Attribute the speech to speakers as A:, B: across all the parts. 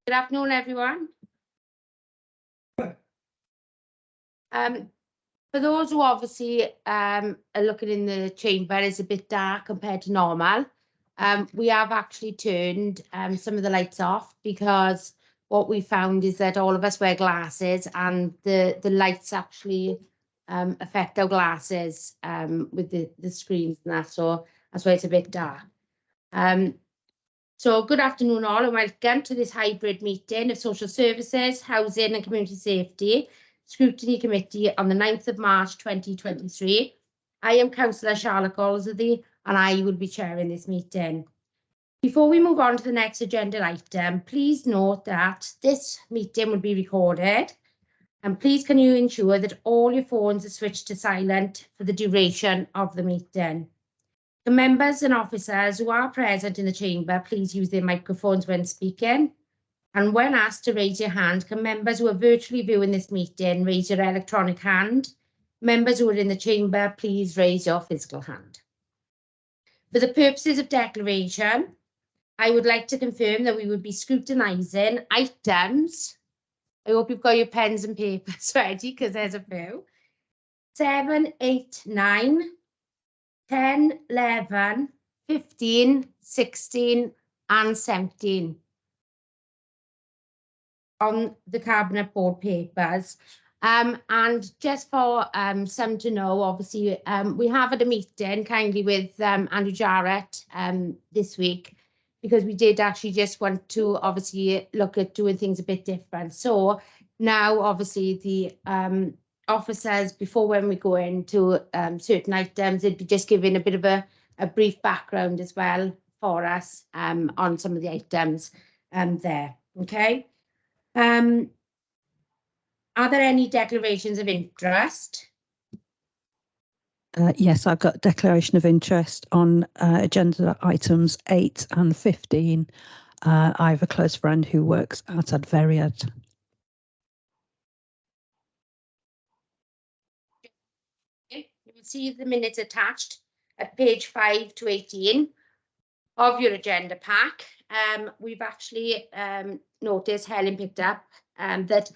A: Good afternoon, everyone. For those who obviously are looking in the chamber, it's a bit dark compared to normal. We have actually turned some of the lights off because what we found is that all of us wear glasses and the lights actually affect our glasses with the screens and that, so that's why it's a bit dark. So good afternoon all and welcome to this hybrid meeting of Social Services, Housing and Community Safety Scrutiny Committee on the 9th of March 2023. I am Councillor Charlotte Goldsworthy and I will be chairing this meeting. Before we move on to the next agenda item, please note that this meeting will be recorded and please can you ensure that all your phones are switched to silent for the duration of the meeting. The members and officers who are present in the chamber, please use their microphones when speaking. And when asked to raise your hand, can members who are virtually viewing this meeting raise your electronic hand? Members who are in the chamber, please raise your physical hand. For the purposes of declaration, I would like to confirm that we would be scrutinising items. I hope you've got your pens and papers ready because there's a few. 7, 8, 9. 10, 11, 15, 16 and 17 on the cabinet board papers. And just for some to know, obviously, we have had a meeting kindly with Andrew Jarrett this week because we did actually just want to obviously look at doing things a bit different. So now obviously the officers, before when we go into certain items, they'd be just giving a bit of a brief background as well for us on some of the items there. Okay. Are there any declarations of interest?
B: Yes, I've got declaration of interest on agenda items 8 and 15. I have a close friend who works at Adferiad.
A: You will see the minutes attached at page 5 to 18 of your agenda pack. We've actually noticed, Helen picked up that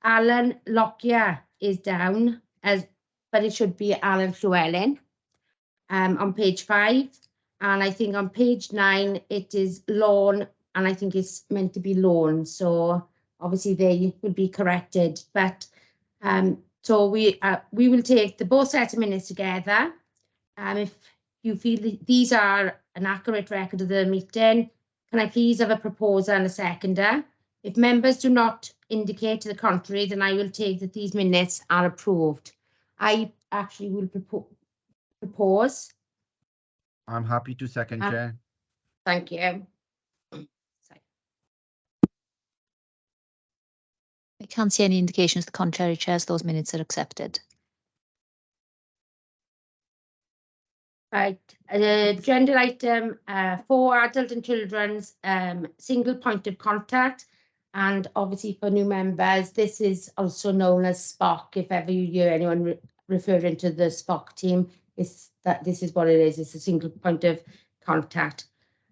A: Alan Lockyer is down, but it should be Alan Llewellyn on page 5. And I think on page 9 it is Lawn, and I think it's meant to be Lawn. So obviously they will be corrected. But so we will take the both sets of minutes together. If you feel that these are an accurate record of the meeting, can I please have a proposer and a seconder? If members do not indicate to the contrary, then I will take that these minutes are approved. I actually will propose.
C: I'm happy to second, Chair.
A: Thank you.
D: I can't see any indications to the contrary, Chairs. Those minutes are accepted.
A: Right, agenda item 4, adult and children's single point of contact, and obviously for new members, this is also known as SPOC. If ever you hear anyone referring to the SPOC team, this is what it is. It's a single point of contact.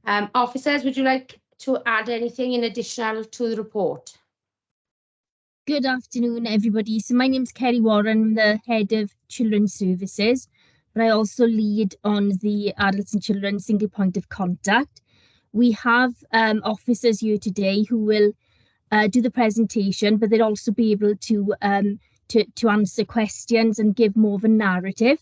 A: Officers, would you like to add anything in additional to the report?
E: Good afternoon, everybody. So my name's Kerry Warren, I'm the head of Children's Services, but I also lead on the Adults and Children Single Point of Contact. We have officers here today who will do the presentation, but they'll also be able to answer questions and give more of a narrative.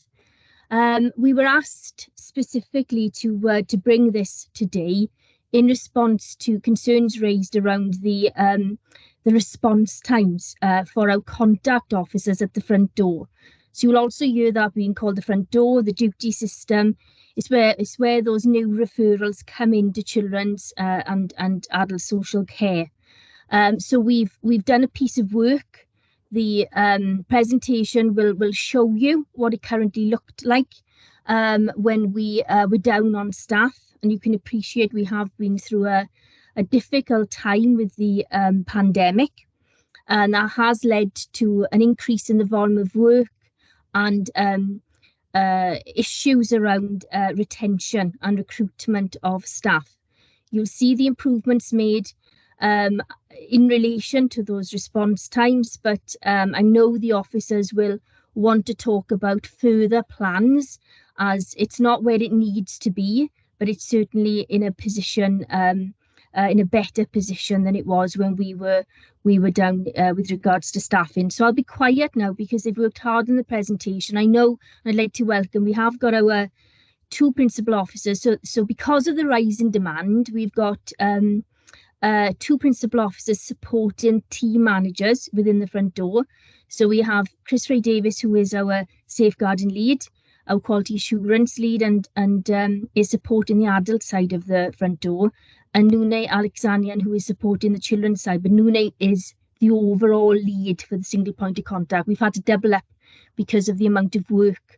E: We were asked specifically to bring this today in response to concerns raised around the response times for our contact officers at the front door. So you'll also hear that being called the front door, the duty system. It's where those new referrals come into children's and adult social care. So we've done a piece of work. The presentation will show you what it currently looked like when we were down on staff, and you can appreciate we have been through a difficult time with the pandemic, and that has led to an increase in the volume of work and issues around retention and recruitment of staff. You'll see the improvements made in relation to those response times, but I know the officers will want to talk about further plans, as it's not where it needs to be, but it's certainly in a position, in a better position than it was when we were down with regards to staffing. So I'll be quiet now because they've worked hard in the presentation. I know I'd like to welcome, we have got our 2 principal officers. So because of the rise in demand, we've got 2 principal officers supporting team managers within the front door. So we have Chris Ray Davis, who is our safeguarding lead, our quality assurance lead, and is supporting the adult side of the front door, and Nune Alexanian, who is supporting the children's side. But Nune is the overall lead for the single point of contact. We've had to double up because of the amount of work,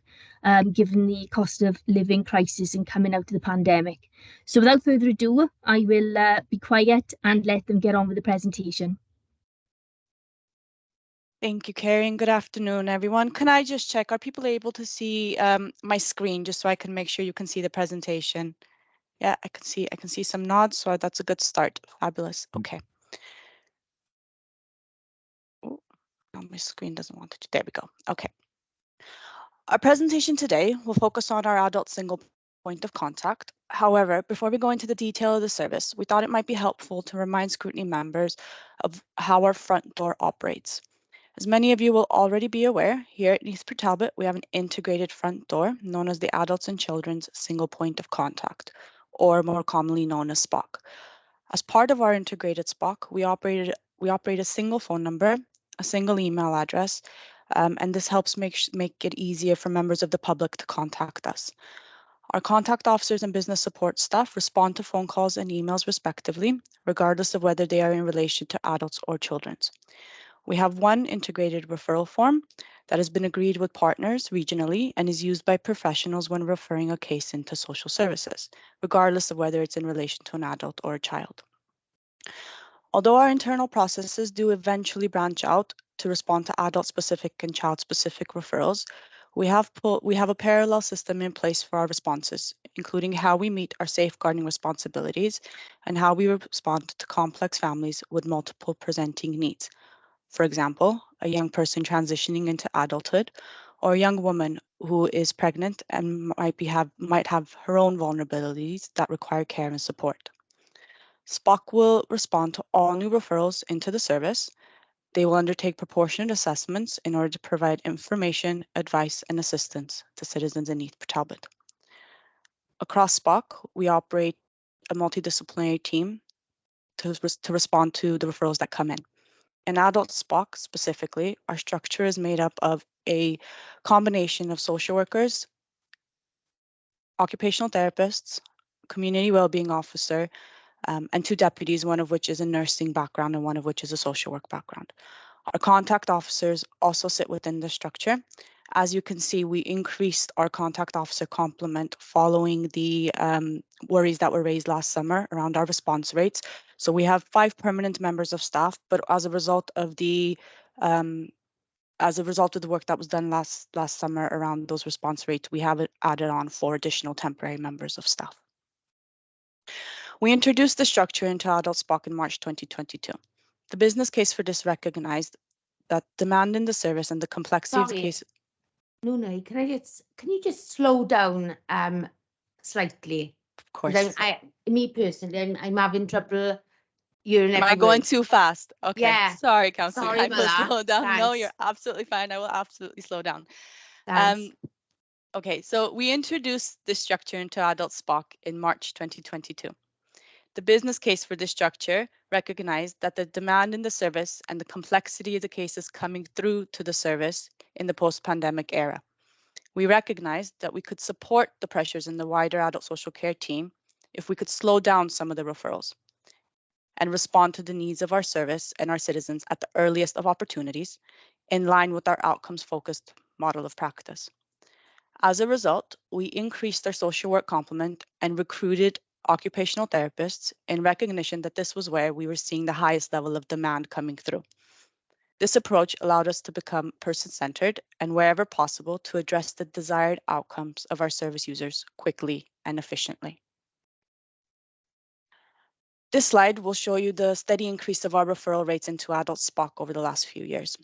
E: given the cost of living crisis and coming out of the pandemic. So without further ado, I will be quiet and let them get on with the presentation.
F: Thank you, Carrie, and good afternoon, everyone. Can I just check, are people able to see my screen just so I can make sure you can see the presentation? Yeah, I can see some nods, so that's a good start. Fabulous. Okay. Oh, my screen doesn't want to. There we go. Okay. Our presentation today will focus on our adult single point of contact. However, before we go into the detail of the service, we thought it might be helpful to remind Scrutiny members of how our front door operates. As many of you will already be aware, here at Neath Talbot, we have an integrated front door known as the Adults and Children's Single Point of Contact, or more commonly known as SPOC. As part of our integrated SPOC, we operate a single phone number, a single email address, and this helps make it easier for members of the public to contact us. Our contact officers and business support staff respond to phone calls and emails respectively, regardless of whether they are in relation to adults or children's. We have one integrated referral form that has been agreed with partners regionally and is used by professionals when referring a case into social services, regardless of whether it's in relation to an adult or a child. Although our internal processes do eventually branch out to respond to adult-specific and child-specific referrals, we have a parallel system in place for our responses, including how we meet our safeguarding responsibilities and how we respond to complex families with multiple presenting needs. For example, a young person transitioning into adulthood, or a young woman who is pregnant and might have her own vulnerabilities that require care and support. SPOC will respond to all new referrals into the service. They will undertake proportionate assessments in order to provide information, advice, and assistance to citizens in Neath Talbot. Across SPOC, we operate a multidisciplinary team to respond to the referrals that come in. In adult SPOC specifically, our structure is made up of a combination of social workers, occupational therapists, community wellbeing officer, and 2 deputies, one of which is a nursing background and one of which is a social work background. Our contact officers also sit within the structure. As you can see, we increased our contact officer complement following the worries that were raised last summer around our response rates. So we have 5 permanent members of staff, but as a result of the work that was done last summer around those response rates, we have added on 4 additional temporary members of staff. We introduced the structure into adult SPOC in March 2022. The business case for this recognized that demand in the service and the complexity of the case.
A: Nune, can you just slow down slightly?
F: Of course.
A: Me personally, I'm having trouble hearing
F: Am I
A: every
F: going
A: word.
F: too fast? Okay.
A: Yeah.
F: Sorry, Councillor.
A: Sorry
F: I
A: about
F: will
A: that.
F: slow down. No,
A: Thanks.
F: you're absolutely fine. I will absolutely slow down.
A: Thanks.
F: Okay, so we introduced this structure into adult SPOC in March 2022. The business case for this structure recognized that the demand in the service and the complexity of the cases coming through to the service in the post-pandemic era. We recognized that we could support the pressures in the wider adult social care team if we could slow down some of the referrals and respond to the needs of our service and our citizens at the earliest of opportunities, in line with our outcomes-focused model of practice. As a result, we increased our social work complement and recruited occupational therapists in recognition that this was where we were seeing the highest level of demand coming through. This approach allowed us to become person-centered and, wherever possible, to address the desired outcomes of our service users quickly and efficiently. This slide will show you the steady increase of our referral rates into adult SPOC over the last few years.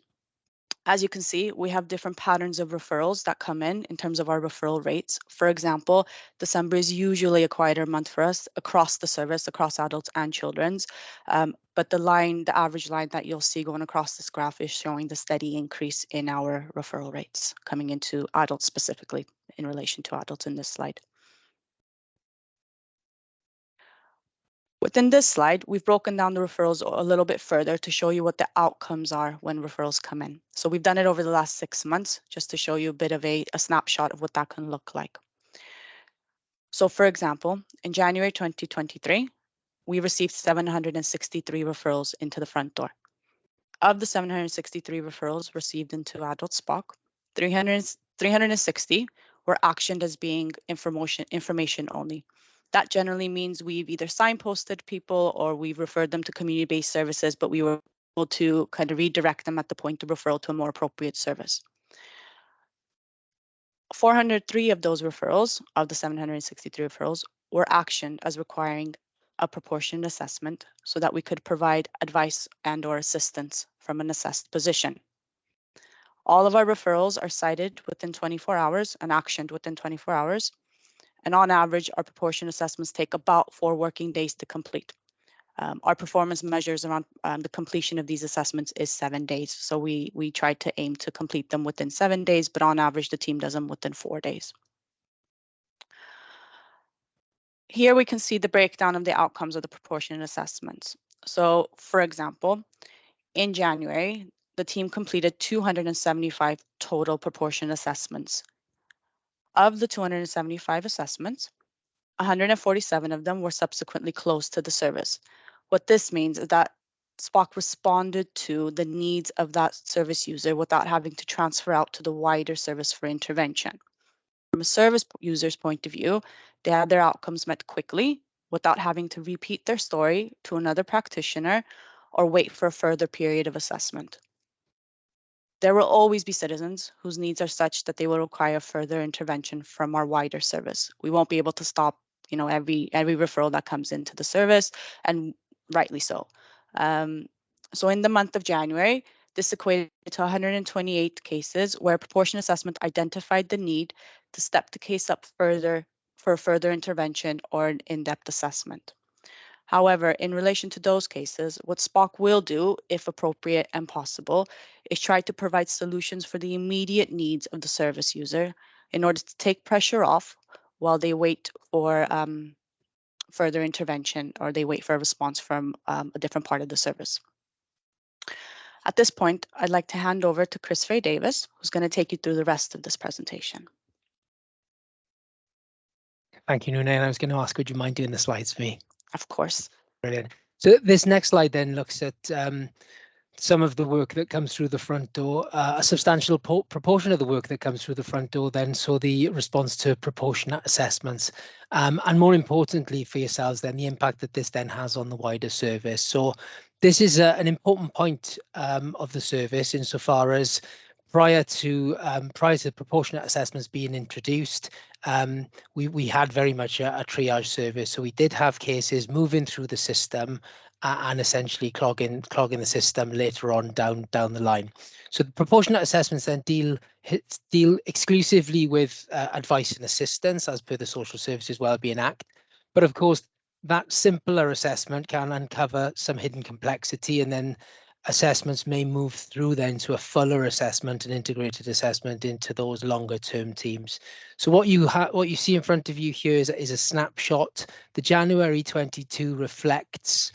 F: As you can see, we have different patterns of referrals that come in terms of our referral rates. For example, December is usually a quieter month for us across the service, across adults and children's. But the average line that you'll see going across this graph is showing the steady increase in our referral rates coming into adults specifically in relation to adults in this slide. Within this slide, we've broken down the referrals a little bit further to show you what the outcomes are when referrals come in. So we've done it over the last 6 months just to show you a bit of a snapshot of what that can look like. So for example, in January 2023, we received 763 referrals into the front door. Of the 763 referrals received into adult SPOC, 360 were actioned as being information only. That generally means we've either signposted people or we've referred them to community-based services, but we were able to kind of redirect them at the point of referral to a more appropriate service. 403 of those referrals, of the 763 referrals, were actioned as requiring a proportionate assessment so that we could provide advice and/or assistance from an assessed position. All of our referrals are cited within 24 hours and actioned within 24 hours. And on average, our proportion assessments take about 4 working days to complete. Our performance measures around the completion of these assessments is 7 days. So we try to aim to complete them within 7 days, but on average, the team does them within 4 days. Here we can see the breakdown of the outcomes of the proportionate assessments. So for example, in January, the team completed 275 total proportionate assessments. Of the 275 assessments, 147 of them were subsequently closed to the service. What this means is that SPOC responded to the needs of that service user without having to transfer out to the wider service for intervention. From a service user's point of view, they had their outcomes met quickly without having to repeat their story to another practitioner or wait for a further period of assessment. There will always be citizens whose needs are such that they will require further intervention from our wider service. We won't be able to stop, every referral that comes into the service, and rightly so. So in the month of January, this equated to 128 cases where proportion assessment identified the need to step the case up further for further intervention or an in-depth assessment. However, in relation to those cases, what SPOC will do, if appropriate and possible, is try to provide solutions for the immediate needs of the service user in order to take pressure off while they wait for further intervention or they wait for a response from a different part of the service. At this point, I'd like to hand over to Chris Faye Davis, who's going to take you through the rest of this presentation.
G: Thank you, Nuna. And I was going to ask, would you mind doing the slides for me?
F: Of course.
G: Brilliant. So this next slide then looks at some of the work that comes through the front door. A substantial proportion of the work that comes through the front door then saw the response to proportionate assessments. And more importantly for yourselves then, the impact that this then has on the wider service. So this is an important point of the service insofar as prior to proportionate assessments being introduced, we had very much a triage service. So we did have cases moving through the system and essentially clogging the system later on down the line. So the proportionate assessments then deal exclusively with advice and assistance as per the Social Services Wellbeing Act. But of course, that simpler assessment can uncover some hidden complexity, and then assessments may move through then to a fuller assessment and integrated assessment into those longer term teams. So what you see in front of you here is a snapshot. The January 22 reflects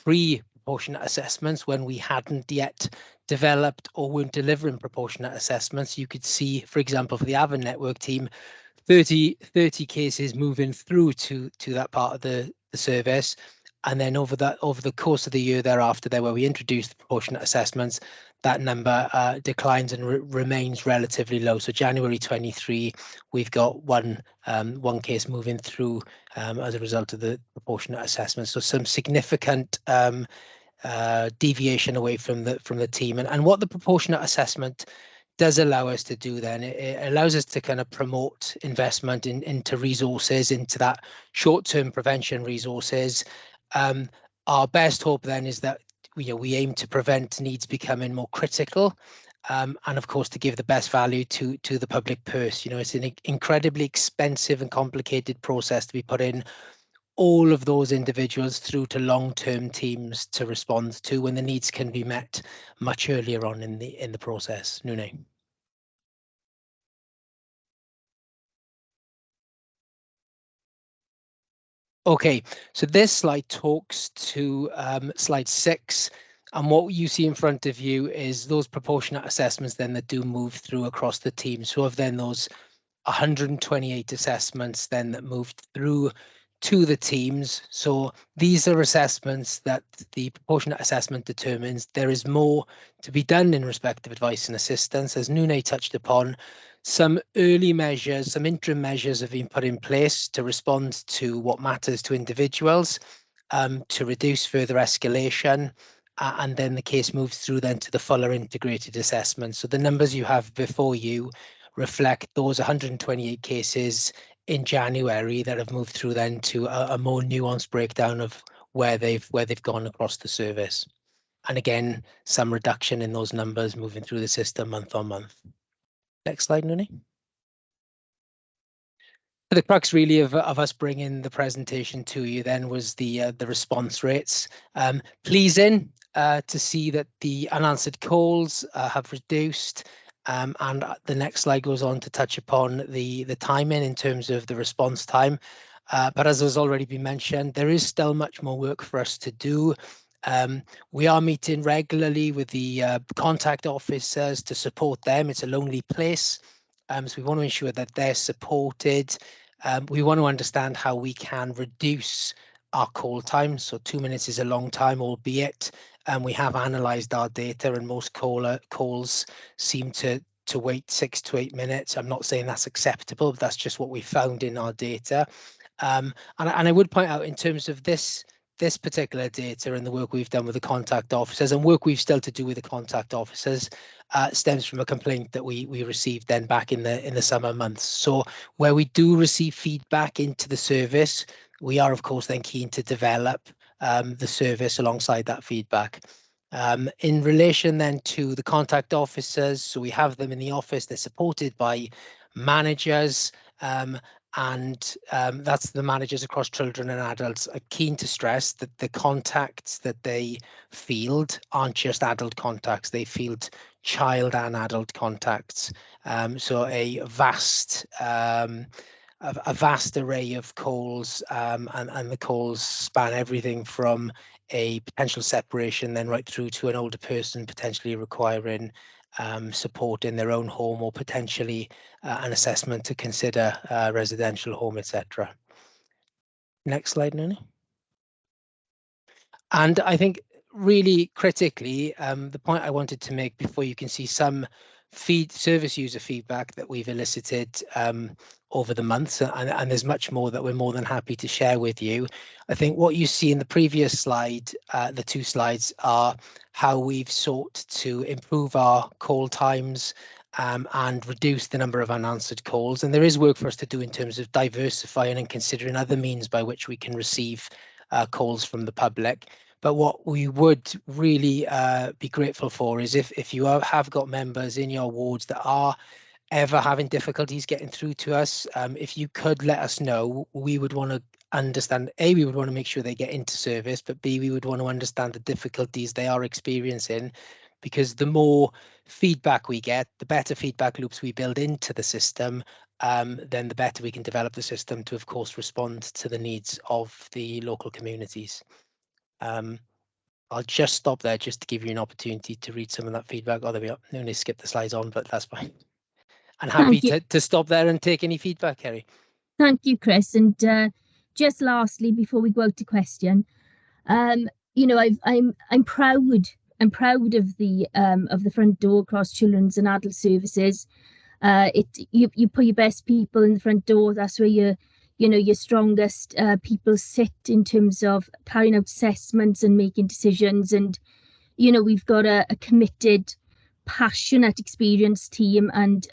G: pre-proportionate assessments when we hadn't yet developed or weren't delivering proportionate assessments. You could see, for example, for the Avon Network team, 30 cases moving through to that part of the service. And then over the course of the year thereafter, where we introduced the proportionate assessments, that number declines and remains relatively low. So January 23, we've got one case moving through as a result of the proportionate assessment. So some significant deviation away from the team. And what the proportionate assessment does allow us to do then, it allows us to kind of promote investment into resources, into that short-term prevention resources, Our best hope then is that we aim to prevent needs becoming more critical, and of course to give the best value to the public purse. It's an incredibly expensive and complicated process to be put in all of those individuals through to long-term teams to respond to when the needs can be met much earlier on in the process. Nune. Okay, so this slide talks to slide 6, and what you see in front of you is those proportionate assessments then that do move through across the team. So of then those 128 assessments then that moved through to the teams. So these are assessments that the proportionate assessment determines there is more to be done in respect of advice and assistance. As Nune touched upon, some early measures, some interim measures have been put in place to respond to what matters to individuals, to reduce further escalation, and then the case moves through then to the fuller integrated assessment. So the numbers you have before you reflect those 128 cases in January that have moved through then to a more nuanced breakdown of where they've gone across the service. And again, some reduction in those numbers moving through the system month on month. Next slide, Nuni. The crux really of us bringing the presentation to you then was the response rates. Pleasing to see that the unanswered calls have reduced. And the next slide goes on to touch upon the timing in terms of the response time. But as has already been mentioned, there is still much more work for us to do. We are meeting regularly with the contact officers to support them. It's a lonely place. So we want to ensure that they're supported. We want to understand how we can reduce our call time. So 2 minutes is a long time, albeit we have analysed our data, and most calls seem to wait 6 to 8 minutes. I'm not saying that's acceptable, but that's just what we found in our data. And I would point out in terms of this particular data and the work we've done with the contact officers, and work we've still to do with the contact officers, stems from a complaint that we received then back in the summer months. So where we do receive feedback into the service, we are of course then keen to develop the service alongside that feedback. In relation then to the contact officers, so we have them in the office, they're supported by managers, and that's the managers across children and adults are keen to stress that the contacts that they field aren't just adult contacts, they field child and adult contacts. So a vast array of calls, and the calls span everything from a potential separation then right through to an older person potentially requiring support in their own home, or potentially an assessment to consider residential home, etc. Next slide, Nuni. And I think really critically, the point I wanted to make before you can see some service user feedback that we've elicited over the months, and there's much more that we're more than happy to share with you. I think what you see in the previous slide, the 2 slides, are how we've sought to improve our call times and reduce the number of unanswered calls. And there is work for us to do in terms of diversifying and considering other means by which we can receive calls from the public. But what we would really be grateful for is if you have got members in your wards that are ever having difficulties getting through to us, if you could let us know. We would want to understand, A, we would want to make sure they get into service, but B, we would want to understand the difficulties they are experiencing, because the more feedback we get, the better feedback loops we build into the system, then the better we can develop the system to, of course, respond to the needs of the local communities. I'll just stop there just to give you an opportunity to read some of that feedback. Oh, there we are. No need to skip the slides on, but that's fine. And happy to stop there and take any feedback, Kerry.
E: Thank you, Chris. And just lastly, before we go out to question, you know, I'm proud. I'm proud of the front door across children's and adult services. You put your best people in the front door. That's where your strongest people sit in terms of carrying out assessments and making decisions. And we've got a committed, passionate, experienced team, and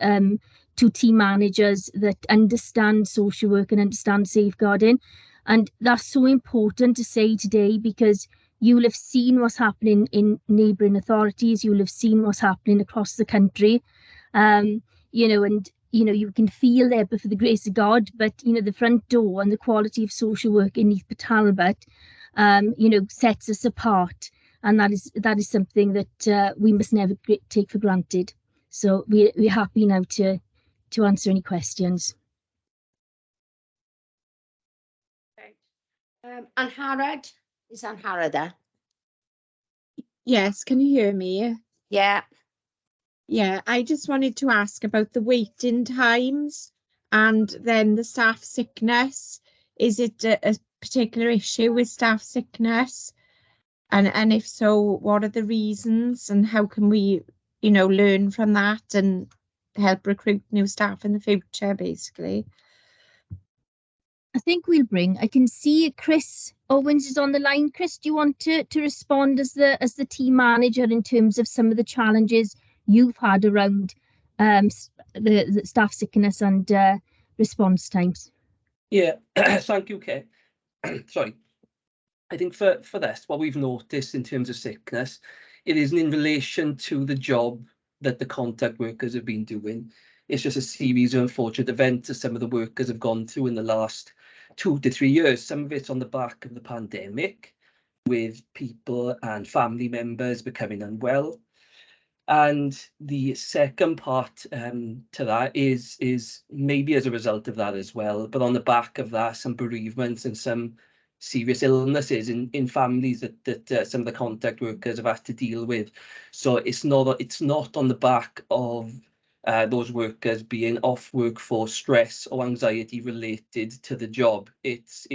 E: 2 team managers that understand social work and understand safeguarding. And that's so important to say today, because you will have seen what's happening in neighbouring authorities, you will have seen what's happening across the country, you know, and you can feel there, but for the grace of God. But the front door and the quality of social work in Neath Talbot, sets us apart, and that is something that we must never take for granted. So we're happy now to answer any questions.
A: Anharad, is Anharad there?
H: Yes, can you hear me?
A: Yeah.
H: Yeah, I just wanted to ask about the waiting times and then the staff sickness. Is it a particular issue with staff sickness? And if so, what are the reasons, and how can we, learn from that and help recruit new staff in the future, basically?
E: I think I can see Chris Owens is on the line. Chris, do you want to respond as the team manager in terms of some of the challenges you've had around the staff sickness and response times?
I: Yeah, thank you, Kate. Sorry. I think for this, what we've noticed in terms of sickness, it isn't in relation to the job that the contact workers have been doing. It's just a series of unfortunate events that some of the workers have gone through in the last 2 to 3 years. Some of it's on the back of the pandemic, with people and family members becoming unwell. And the second part to that is maybe as a result of that as well, but on the back of that, some bereavements and some serious illnesses in families that some of the contact workers have had to deal with. So it's not on the back of those workers being off work for stress or anxiety related to the job. It's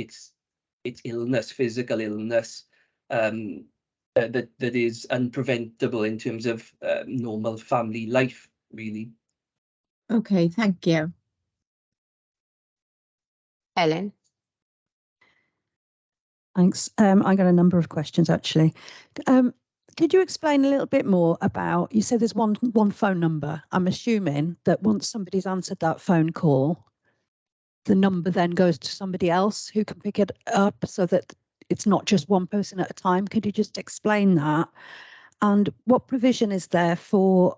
I: illness, physical illness. That is unpreventable in terms of normal family life, really.
H: Okay, thank you.
A: Helen.
B: Thanks. I got a number of questions, actually. Could you explain a little bit more about, you said there's one phone number. I'm assuming that once somebody's answered that phone call, the number then goes to somebody else who can pick it up, so that it's not just one person at a time. Could you just explain that? And what provision is there for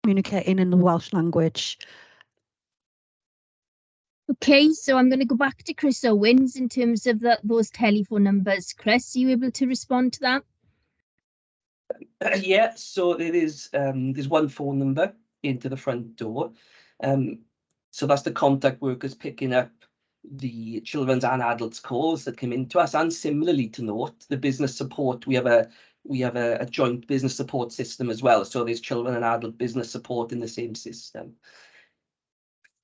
B: communicating in the Welsh language?
E: Okay, so I'm going to go back to Chris Owens in terms of those telephone numbers. Chris, are you able to respond to that?
I: Yeah, so there is there's one phone number into the front door. So that's the contact workers picking up the children's and adults calls that come into us. And similarly to note, the business support, we have a joint business support system as well. So there's children and adult business support in the same system.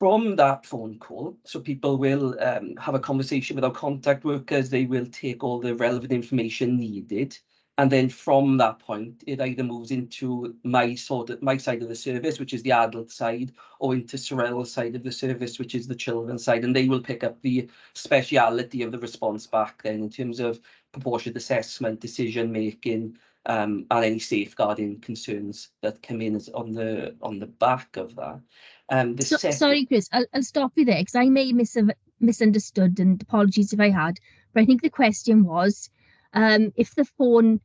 I: From that phone call, so people will have a conversation with our contact workers. They will take all the relevant information needed, and then from that point, it either moves into my side of the service, which is the adult side, or into Sorrel's side of the service, which is the children's side, and they will pick up the speciality of the response back then in terms of proportionate assessment, decision making, and any safeguarding concerns that come in on the back of that.
E: Sorry, Chris, I'll stop you there, because I may have misunderstood, and apologies if I had. But I think the question was, if the phone,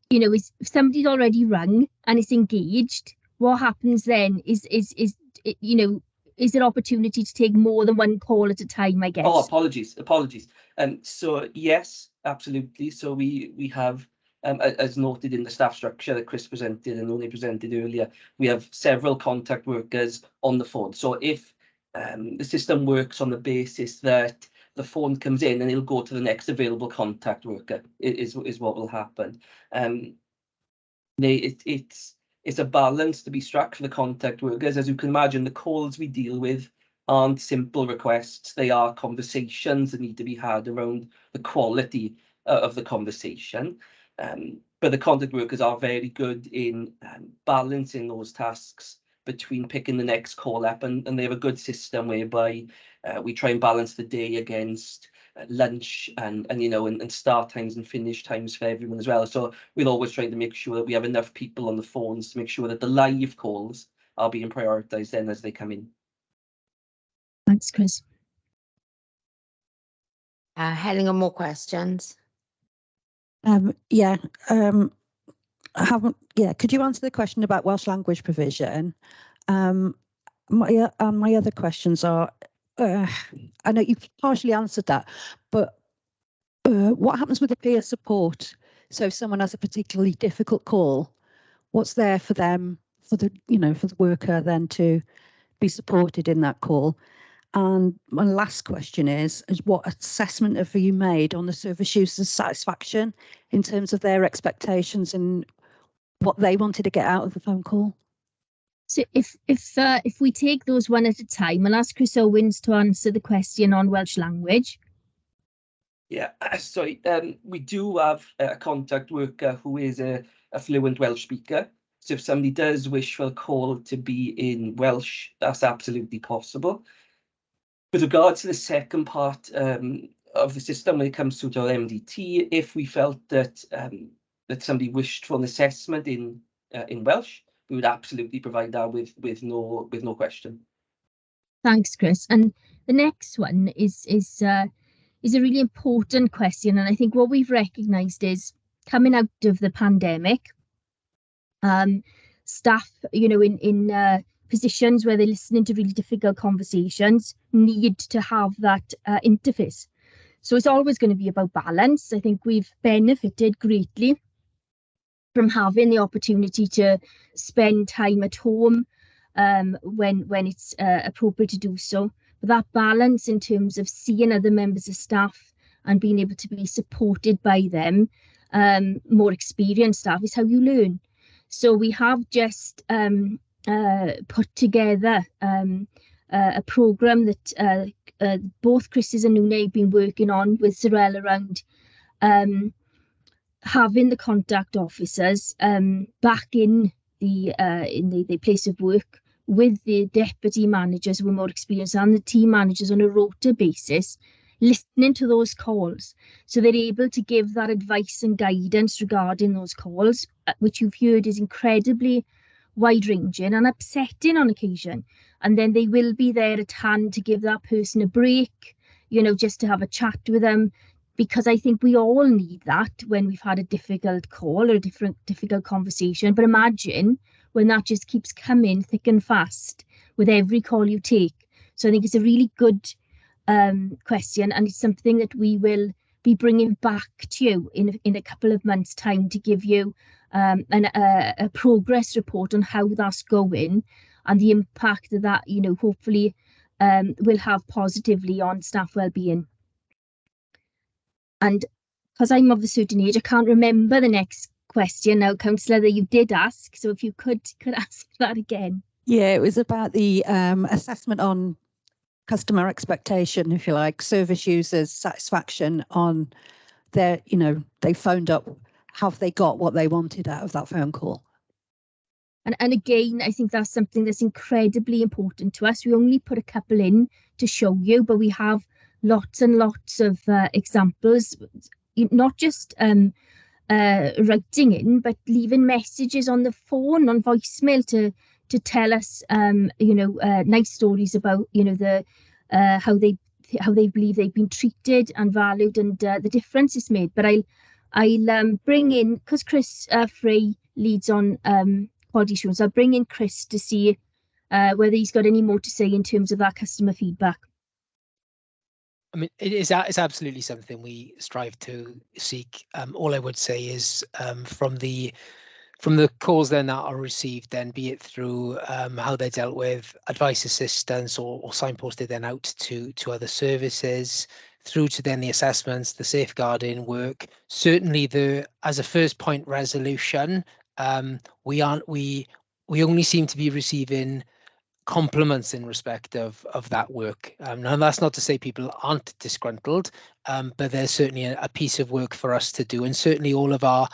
E: if somebody's already rung and it's engaged, what happens then? Is there opportunity to take more than one call at a time, I guess?
I: Oh, apologies. So yes, absolutely. So we have, as noted in the staff structure that Chris presented and only presented earlier, we have several contact workers on the phone. So if the system works on the basis that the phone comes in and it'll go to the next available contact worker, is what will happen. It's a balance to be struck for the contact workers. As you can imagine, the calls we deal with aren't simple requests. They are conversations that need to be had around the quality of the conversation. But the contact workers are very good in balancing those tasks between picking the next call up, and they have a good system whereby we try and balance the day against lunch and start times and finish times for everyone as well. So we'll always try to make sure that we have enough people on the phones to make sure that the live calls are being prioritised then as they come in.
E: Thanks, Chris.
A: Helen, more questions?
B: Yeah, I haven't. Yeah, could you answer the question about Welsh language provision? My other questions are, I know you've partially answered that, but what happens with the peer support? So if someone has a particularly difficult call, what's there for them, for the worker then to be supported in that call? And my last question is what assessment have you made on the service users' satisfaction in terms of their expectations and what they wanted to get out of the phone call?
E: So if we take those one at a time, I'll ask Chris Owens to answer the question on Welsh language.
I: Yeah, sorry. We do have a contact worker who is a fluent Welsh speaker. So if somebody does wish for a call to be in Welsh, that's absolutely possible. With regards to the second part of the system, when it comes to our MDT, if we felt that that somebody wished for an assessment in Welsh, we would absolutely provide that with no question.
E: Thanks, Chris. And the next one is a really important question, and I think what we've recognised is coming out of the pandemic, staff, in positions where they're listening to really difficult conversations, need to have that interface. So it's always going to be about balance. I think we've benefited greatly from having the opportunity to spend time at home when it's appropriate to do so. But that balance in terms of seeing other members of staff and being able to be supported by them, more experienced staff, is how you learn. So we have just put together a programme that both Chris's and Nune have been working on with Sorel around having the contact officers back in the place of work with the deputy managers who are more experienced and the team managers on a rota basis, listening to those calls, so they're able to give that advice and guidance regarding those calls, which you've heard is incredibly wide-ranging and upsetting on occasion. And then they will be there at hand to give that person a break, just to have a chat with them, because I think we all need that when we've had a difficult call or a difficult conversation. But imagine when that just keeps coming thick and fast with every call you take. So I think it's a really good question, and it's something that we will be bringing back to you in a couple of months' time to give you a progress report on how that's going and the impact that hopefully will have positively on staff wellbeing. And because I'm of a certain age, I can't remember the next question now, Councillor, that you did ask. So if you could ask that again.
B: Yeah, it was about the assessment on customer expectation, if you like, service users' satisfaction on their, they phoned up, have they got what they wanted out of that phone call?
E: And again, I think that's something that's incredibly important to us. We only put a couple in to show you, but we have lots and lots of examples, not just writing in, but leaving messages on the phone, on voicemail to tell us, nice stories about, how they believe they've been treated and valued, and the difference it's made. But I'll bring in, because Chris Frey leads on quality assurance, I'll bring in Chris to see whether he's got any more to say in terms of that customer feedback.
G: I mean, it's absolutely something we strive to seek. All I would say is from the calls then that are received, then be it through how they're dealt with, advice assistance, or signposted then out to other services, through to then the assessments, the safeguarding work. Certainly, as a first point resolution, we only seem to be receiving compliments in respect of that work. Now, that's not to say people aren't disgruntled, but there's certainly a piece of work for us to do, and certainly all of our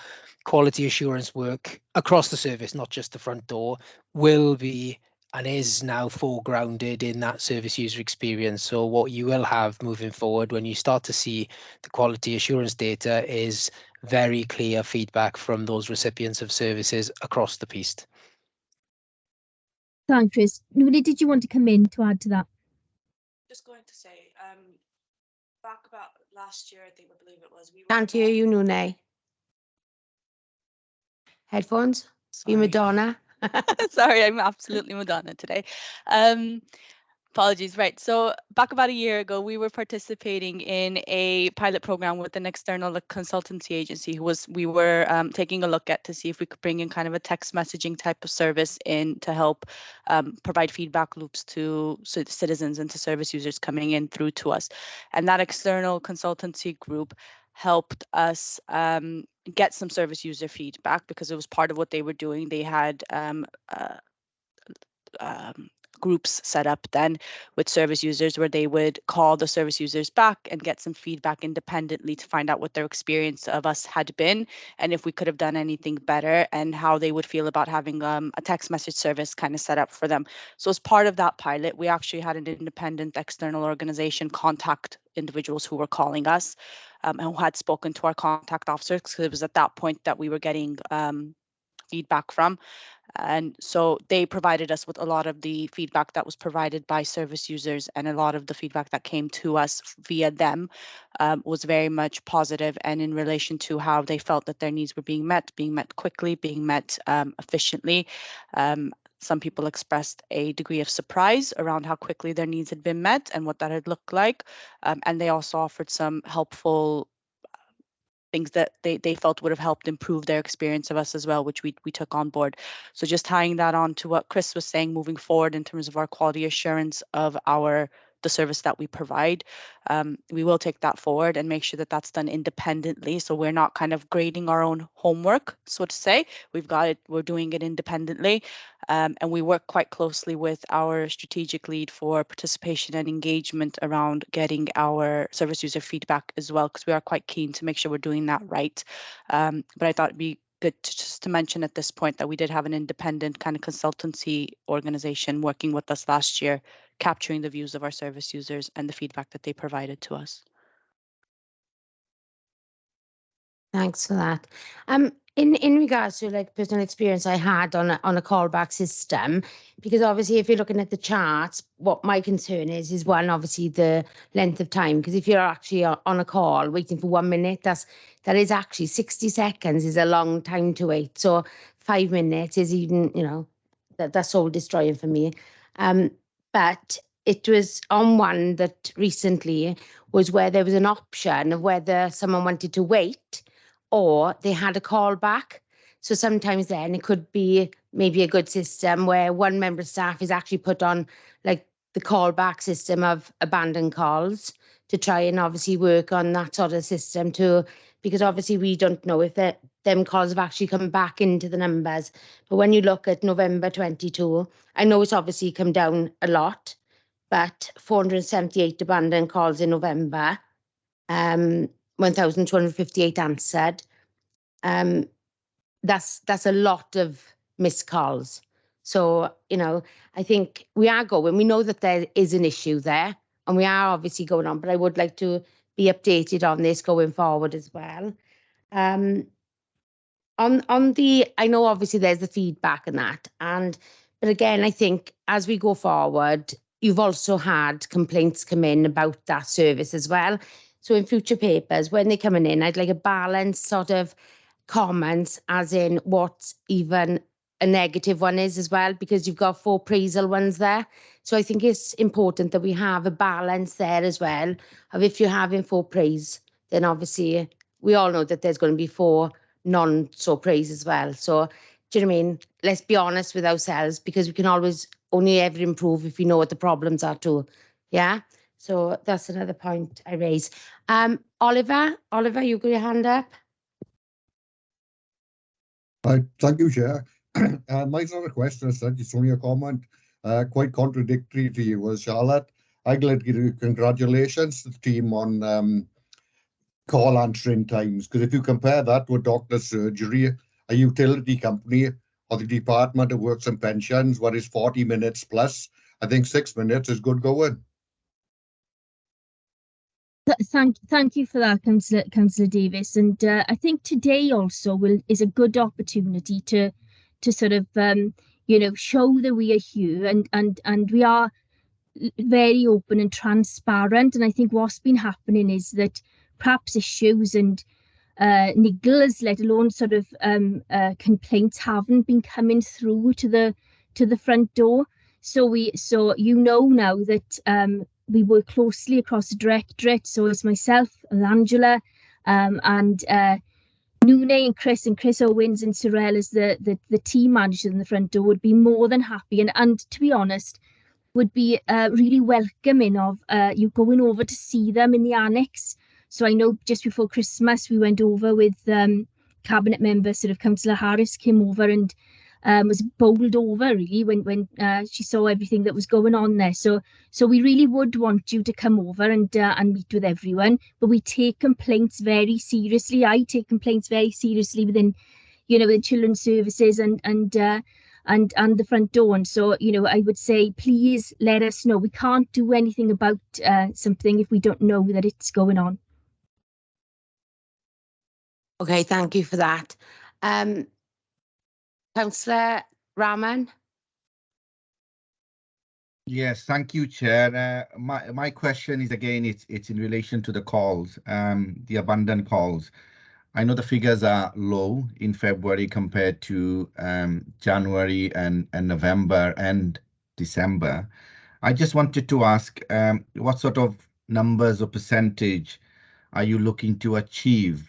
G: quality assurance work across the service, not just the front door, will be and is now foregrounded in that service user experience. So what you will have moving forward when you start to see the quality assurance data is very clear feedback from those recipients of services across the piece.
E: Thanks, Chris. Nuli, did you want to come in to add to that?
F: Just going to say, Back about last year, I believe it was. We were
A: Can't hear you, Nune. Headphones? You
F: Sorry.
A: Madonna?
F: Sorry, I'm absolutely Madonna today. Apologies. Right. So back about a year ago, we were participating in a pilot program with an external consultancy agency we were taking a look at to see if we could bring in kind of a text messaging type of service in to help provide feedback loops to citizens and to service users coming in through to us. And that external consultancy group helped us get some service user feedback because it was part of what they were doing. They had groups set up then with service users where they would call the service users back and get some feedback independently to find out what their experience of us had been and if we could have done anything better and how they would feel about having a text message service kind of set up for them. So as part of that pilot, we actually had an independent external organization contact individuals who were calling us and who had spoken to our contact officers because it was at that point that we were getting feedback from. And so they provided us with a lot of the feedback that was provided by service users, and a lot of the feedback that came to us via them was very much positive and in relation to how they felt that their needs were being met quickly, being met efficiently. Some people expressed a degree of surprise around how quickly their needs had been met and what that had looked like. And they also offered some helpful things that they felt would have helped improve their experience of us as well, which we took on board. So just tying that on to what Chris was saying, moving forward in terms of our quality assurance of the service that we provide, we will take that forward and make sure that that's done independently. So we're not kind of grading our own homework, so to say. We're doing it independently. And we work quite closely with our strategic lead for participation and engagement around getting our service user feedback as well, because we are quite keen to make sure we're doing that right. But I thought it'd be good just to mention at this point that we did have an independent kind of consultancy organization working with us last year, capturing the views of our service users and the feedback that they provided to us.
A: Thanks for that. In regards to like personal experience I had on a callback system, because obviously if you're looking at the charts, what my concern is one, obviously the length of time, because if you're actually on a call waiting for 1 minute, that is actually 60 seconds is a long time to wait. So 5 minutes is even, that's soul destroying for me. But it was on one that recently was where there was an option of whether someone wanted to wait or they had a call back. So sometimes then it could be maybe a good system where one member of staff is actually put on like the callback system of abandoned calls to try and obviously work on that sort of system too, because obviously we don't know if them calls have actually come back into the numbers. But when you look at November 22, I know it's obviously come down a lot, but 478 abandoned calls in November, 1,258 answered. That's a lot of missed calls. So, I think we know that there is an issue there and we are obviously going on, but I would like to be updated on this going forward as well. I know obviously there's the feedback and that, but again, I think as we go forward, you've also had complaints come in about that service as well. So in future papers, when they're coming in, I'd like a balanced sort of comments as in what even a negative one is as well, because you've got 4 praisal ones there. So I think it's important that we have a balance there as well of if you're having 4 praise, then obviously we all know that there's going to be 4 non-so praise as well. So do you know what I mean? Let's be honest with ourselves, because we can always only ever improve if we know what the problems are too. Yeah. So that's another point I raise. Oliver, you got your hand up?
J: Thank you, Chair. Mine's not a question as such, it's only a comment. Quite contradictory to you, was Charlotte. I'd like to give you congratulations to the team on call answering times, because if you compare that to a doctor's surgery, a utility company, or the Department of Works and Pensions, what is 40 minutes plus, I think 6 minutes is good going.
E: Thank you for that, Councillor Davis. And I think today also is a good opportunity to sort of show that we are here and we are very open and transparent. And I think what's been happening is that perhaps issues and niggles, let alone sort of complaints, haven't been coming through to the front door. So you know now that we work closely across the directorate. So it's myself and Angela and Nune and Chris Owens and Sorel as the team managers in the front door would be more than happy, and to be honest, would be really welcoming of you going over to see them in the annex. So I know just before Christmas we went over with cabinet member sort of Councillor Harris came over and was bowled over really when she saw everything that was going on there. So we really would want you to come over and meet with everyone, but we take complaints very seriously. I take complaints very seriously within, the children's services and the front door. And so, I would say, please let us know. We can't do anything about something if we don't know that it's going on.
A: Okay, thank you for that. Councillor Rahman.
C: Yes, thank you, Chair. My question is again, it's in relation to the calls, the abandoned calls. I know the figures are low in February compared to January and November and December. I just wanted to ask, what sort of numbers or percentage are you looking to achieve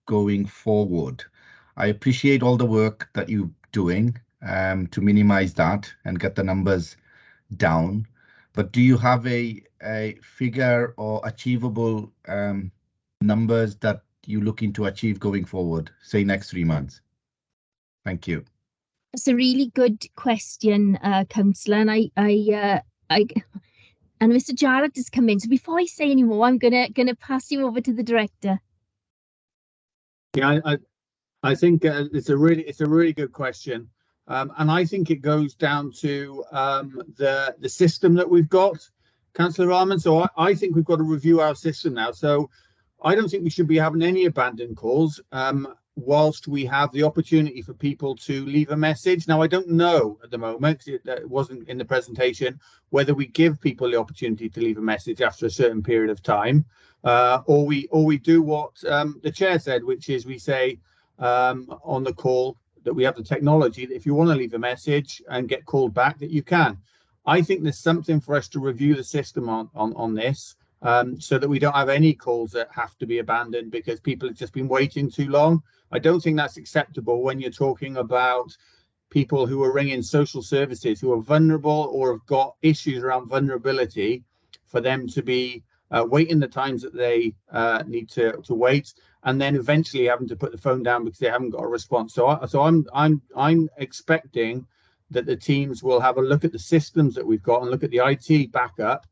C: going forward? I appreciate all the work that you're doing to minimize that and get the numbers down, but do you have a figure or achievable numbers that you're looking to achieve going forward, say next 3 months? Thank you.
E: That's a really good question, Councillor, and and Mr. Jarrett has come in. So before I say any more, I'm gonna pass you over to the director.
K: Yeah, I think it's a really good question, and I think it goes down to the system that we've got, Councillor Rahman. So I think we've got to review our system now. So I don't think we should be having any abandoned calls whilst we have the opportunity for people to leave a message. Now, I don't know at the moment, it wasn't in the presentation, whether we give people the opportunity to leave a message after a certain period of time, or we do what the chair said, which is we say on the call that we have the technology that if you want to leave a message and get called back, that you can. I think there's something for us to review the system on this, so that we don't have any calls that have to be abandoned because people have just been waiting too long. I don't think that's acceptable when you're talking about people who are ringing social services who are vulnerable or have got issues around vulnerability, for them to be waiting the times that they need to wait, and then eventually having to put the phone down because they haven't got a response. So I'm expecting that the teams will have a look at the systems that we've got and look at the IT backup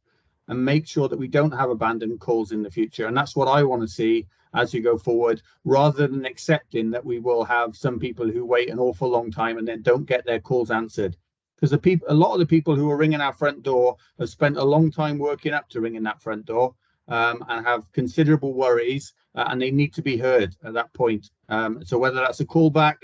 K: and make sure that we don't have abandoned calls in the future. And that's what I want to see as we go forward, rather than accepting that we will have some people who wait an awful long time and then don't get their calls answered. Because a lot of the people who are ringing our front door have spent a long time working up to ringing that front door, and have considerable worries, and they need to be heard at that point. So whether that's a callback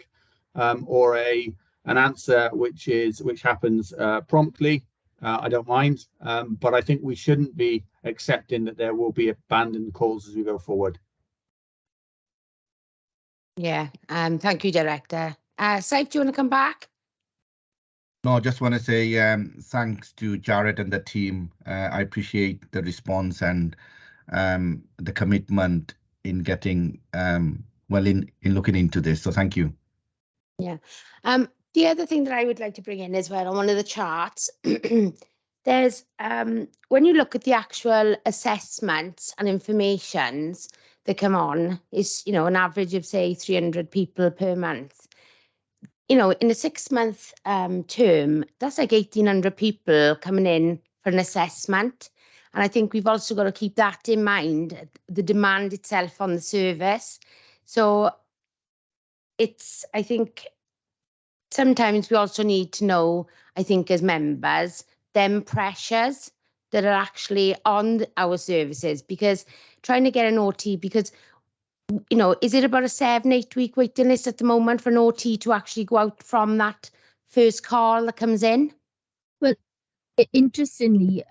K: or an answer which happens promptly, I don't mind, but I think we shouldn't be accepting that there will be abandoned calls as we go forward.
A: Yeah, thank you, Director. Saif, do you want to come back?
C: No, I just want to say thanks to Jared and the team. I appreciate the response and the commitment in getting in looking into this. So thank you.
A: Yeah. The other thing that I would like to bring in as well on one of the charts, there's when you look at the actual assessments and informations that come on, is an average of say 300 people per month. In a 6-month term, that's like 1,800 people coming in for an assessment. And I think we've also got to keep that in mind, the demand itself on the service. So I think sometimes we also need to know, I think as members, them pressures that are actually on our services, because trying to get an OT, because is it about a 7-8 week waiting list at the moment for an OT to actually go out from that first call that comes in?
E: Well, Interestingly,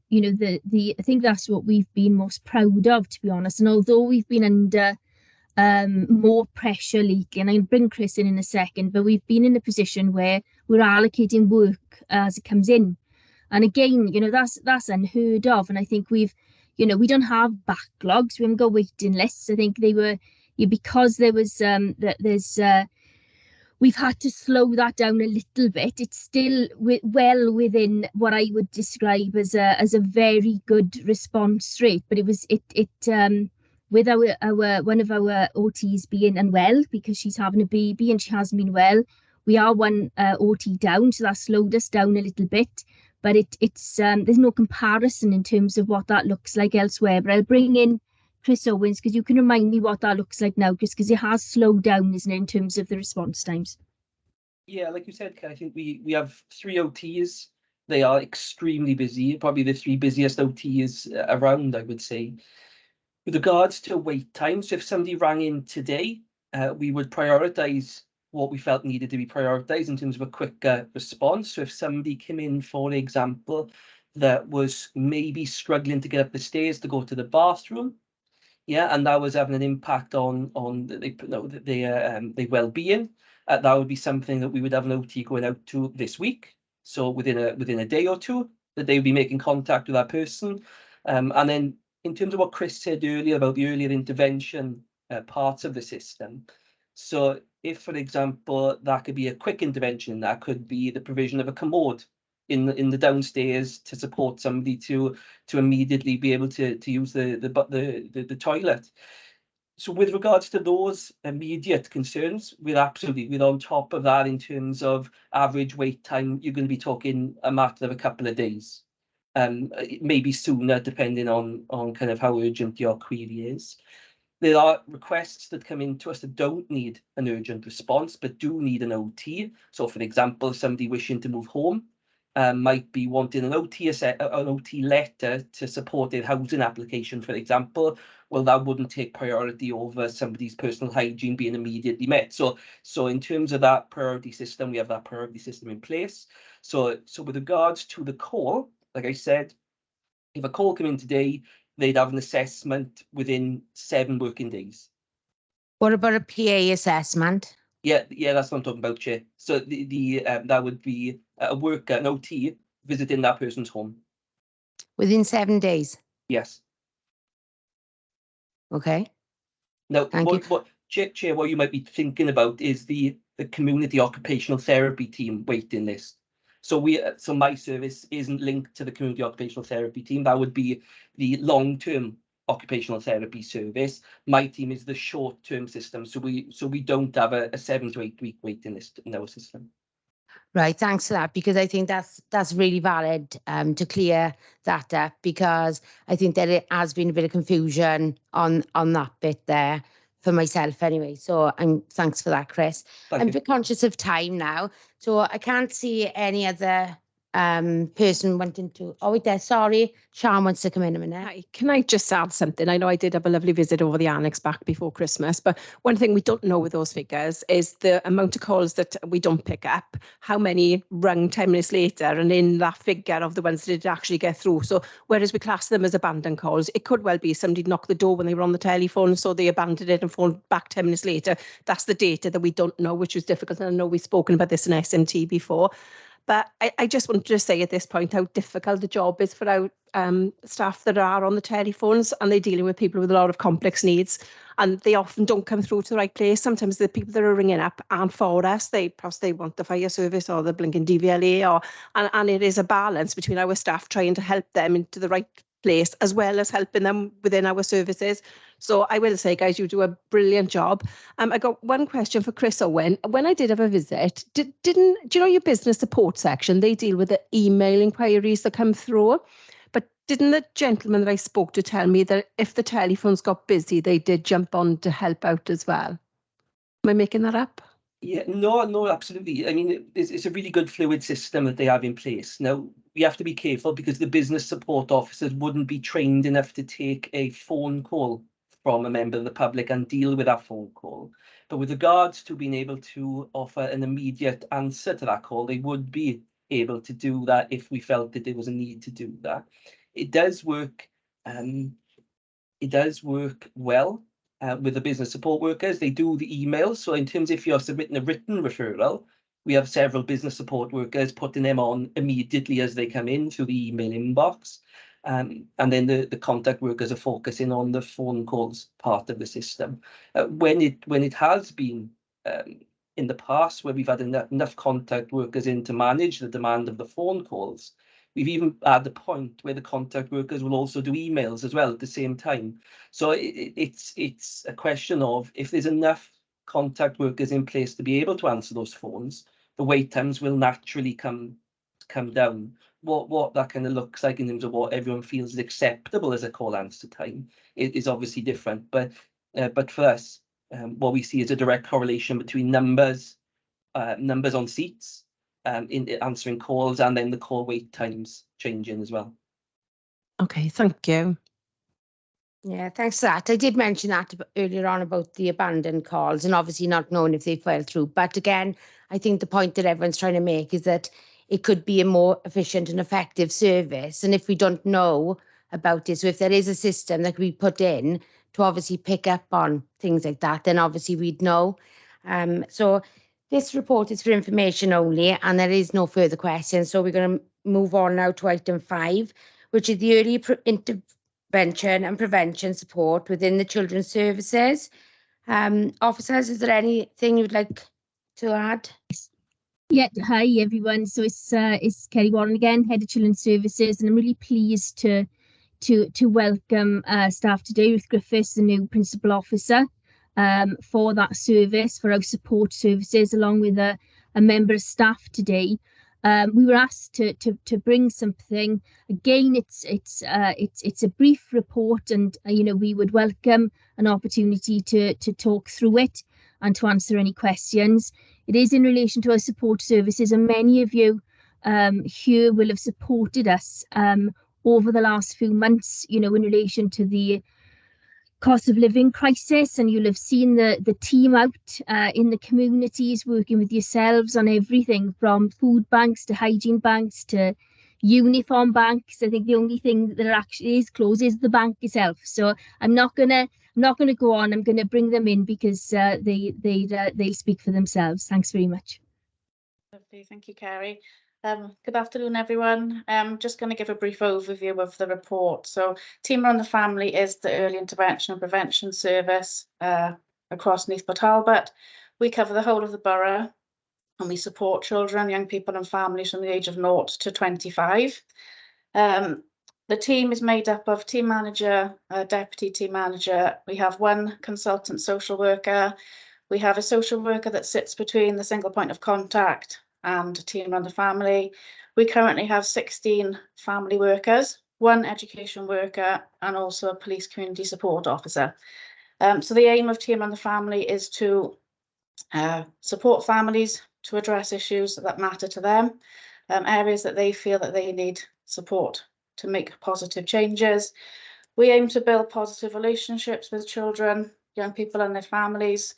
E: you know, I think that's what we've been most proud of, to be honest. And although we've been under more pressure lately, and I'll bring Chris in a second, but we've been in a position where we're allocating work as it comes in. And again, you know, that's unheard of. And I think we've, you know, we don't have backlogs, we haven't got waiting lists. I think they were, because there was we've had to slow that down a little bit. It's still well within what I would describe as a very good response rate. But with our one of our OTs being unwell because she's having a baby and she hasn't been well, we are one OT down, so that slowed us down a little bit. But it's there's no comparison in terms of what that looks like elsewhere. But I'll bring in Chris Owens, because you can remind me what that looks like now, just because it has slowed down, isn't it, in terms of the response times?
I: Yeah, like you said, I think we have 3 OTs. They are extremely busy, probably the 3 busiest OTs around, I would say. With regards to wait times, so if somebody rang in today, we would prioritise what we felt needed to be prioritised in terms of a quicker response. So if somebody came in, for example, that was maybe struggling to get up the stairs to go to the bathroom, yeah, and that was having an impact on their well-being, that would be something that we would have an OT going out to this week. So within a day or two, that they would be making contact with that person. And then in terms of what Chris said earlier about the earlier intervention parts of the system. So if, for example, that could be a quick intervention, that could be the provision of a commode in the downstairs to support somebody to immediately be able to use the toilet. So with regards to those immediate concerns, we're on top of that in terms of average wait time. You're going to be talking a matter of a couple of days, maybe sooner, depending on kind of how urgent your query is. There are requests that come in to us that don't need an urgent response, but do need an OT. So for example, somebody wishing to move home might be wanting an OT letter to support their housing application, for example. Well, that wouldn't take priority over somebody's personal hygiene being immediately met. So in terms of that priority system, we have that priority system in place. So with regards to the call, like I said, if a call came in today, they'd have an assessment within 7 working days.
A: What about a PA assessment?
I: Yeah, that's what I'm talking about, Chair. So that would be a worker, an OT, visiting that person's home.
A: Within 7 days?
I: Yes.
A: Okay.
I: Now,
A: Thank you.
I: Chair, what you might be thinking about is the community occupational therapy team waiting list. So my service isn't linked to the community occupational therapy team. That would be the long-term occupational therapy service. My team is the short-term system. So we don't have a 7 to 8 week waiting list in our system.
A: Right, thanks for that, because I think that's really valid to clear that up, because I think that it has been a bit of confusion on that bit there for myself anyway. So thanks for that, Chris. I'm a bit conscious of time now, so I can't see any other person wanting to. Oh, wait there, sorry. Sian wants to come in a minute.
L: Hi, can I just add something? I know I did have a lovely visit over the annex back before Christmas, but one thing we don't know with those figures is the amount of calls that we don't pick up, how many rung 10 minutes later, and in that figure of the ones that did actually get through. So whereas we class them as abandoned calls, it could well be somebody knocked the door when they were on the telephone, so they abandoned it and phoned back 10 minutes later. That's the data that we don't know, which is difficult. And I know we've spoken about this in SMT before. But I just wanted to say at this point how difficult the job is for our staff that are on the telephones, and they're dealing with people with a lot of complex needs, and they often don't come through to the right place. Sometimes the people that are ringing up aren't for us. Perhaps they want the fire service or the blinking DVLA, and it is a balance between our staff trying to help them into the right place as well as helping them within our services. So I will say, guys, you do a brilliant job. I got one question for Chris Owen. When I did have a visit, do you know your business support section? They deal with the email inquiries that come through. But didn't the gentleman that I spoke to tell me that if the telephones got busy, they did jump on to help out as well? Am I making that up?
I: Yeah, no, absolutely. I mean, it's a really good fluid system that they have in place. Now, we have to be careful because the business support officers wouldn't be trained enough to take a phone call from a member of the public and deal with that phone call. But with regards to being able to offer an immediate answer to that call, they would be able to do that if we felt that there was a need to do that. It does work. It does work well with the business support workers. They do the emails. So in terms if you're submitting a written referral, we have several business support workers putting them on immediately as they come in through the email inbox. And then the contact workers are focusing on the phone calls part of the system. When it has been in the past where we've had enough contact workers in to manage the demand of the phone calls, we've even at the point where the contact workers will also do emails as well at the same time. So it's a question of if there's enough contact workers in place to be able to answer those phones, the wait times will naturally come down. What that kind of looks like in terms of what everyone feels is acceptable as a call answer time is obviously different. But for us, what we see is a direct correlation between numbers on seats in answering calls and then the call wait times changing as well.
L: Okay, thank you.
A: Yeah, thanks for that. I did mention that earlier on about the abandoned calls and obviously not knowing if they fell through. But again, I think the point that everyone's trying to make is that it could be a more efficient and effective service. And if we don't know about it, so if there is a system that we put in to obviously pick up on things like that, then obviously we'd know. So this report is for information only and there is no further questions. So we're going to move on now to item 5, which is the early intervention and prevention support within the children's services. Officers, is there anything you'd like to add?
E: Yeah, hi everyone. So it's Kerry Warren again, Head of Children's Services, and I'm really pleased to welcome staff today, Ruth Griffiths, the new Principal Officer, for that service, for our support services, along with a member of staff today. We were asked to bring something. Again, it's a brief report, and we would welcome an opportunity to talk through it and to answer any questions. It is in relation to our support services, and many of you here will have supported us over the last few months, in relation to the cost of living crisis, and you'll have seen the team out in the communities working with yourselves on everything from food banks to hygiene banks to uniform banks. I think the only thing that actually is closed is the bank itself. So I'm not gonna go on. I'm gonna bring them in because they speak for themselves. Thanks very much.
M: Lovely, thank you, Kerry. Good afternoon, everyone. I'm just going to give a brief overview of the report. So Team Around the Family is the early intervention and prevention service across Neath and Talbot. We cover the whole of the borough and we support children, young people and families from the age of 0 to 25. The team is made up of team manager, deputy team manager. We have one consultant social worker. We have a social worker that sits between the single point of contact and Team Around the Family. We currently have 16 family workers, 1 education worker, and also a police community support officer. So the aim of Team Around the Family is to support families to address issues that matter to them, areas that they feel that they need support to make positive changes. We aim to build positive relationships with children, young people and their families,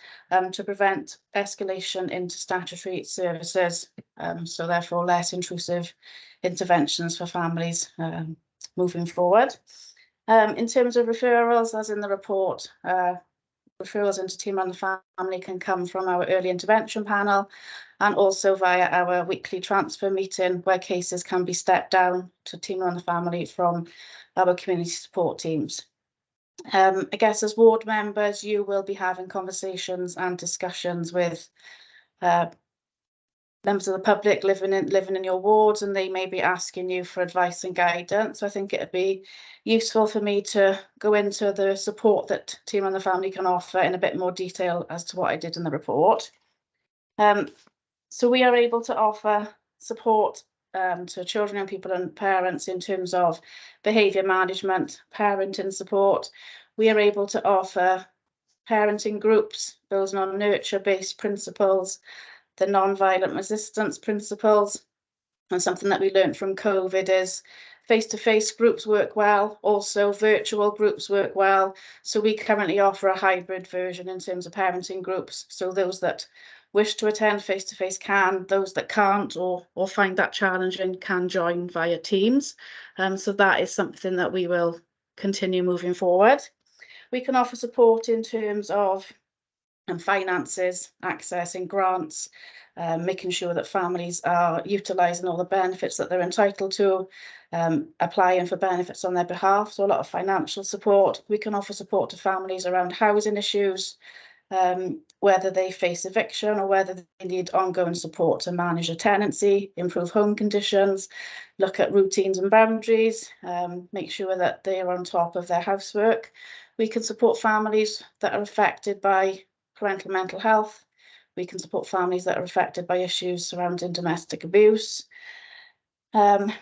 M: to prevent escalation into statutory services, so therefore less intrusive interventions for families moving forward. In terms of referrals, as in the report, referrals into Team Around the Family can come from our early intervention panel and also via our weekly transfer meeting where cases can be stepped down to Team Around the Family from our community support teams. I guess as ward members, you will be having conversations and discussions with members of the public living in your wards, and they may be asking you for advice and guidance. So I think it would be useful for me to go into the support that Team Around the Family can offer in a bit more detail as to what I did in the report. So we are able to offer support to children, young people and parents in terms of behaviour management, parenting support. We are able to offer parenting groups building on nurture-based principles, the non-violent resistance principles, and something that we learned from COVID is face-to-face groups work well, also virtual groups work well. So we currently offer a hybrid version in terms of parenting groups. So those that wish to attend face-to-face can. Those that can't or find that challenging can join via Teams. So that is something that we will continue moving forward. We can offer support in terms of finances, accessing grants, making sure that families are utilising all the benefits that they're entitled to, applying for benefits on their behalf, so a lot of financial support. We can offer support to families around housing issues, whether they face eviction or whether they need ongoing support to manage a tenancy, improve home conditions, look at routines and boundaries, make sure that they are on top of their housework. We can support families that are affected by parental mental health. We can support families that are affected by issues surrounding domestic abuse.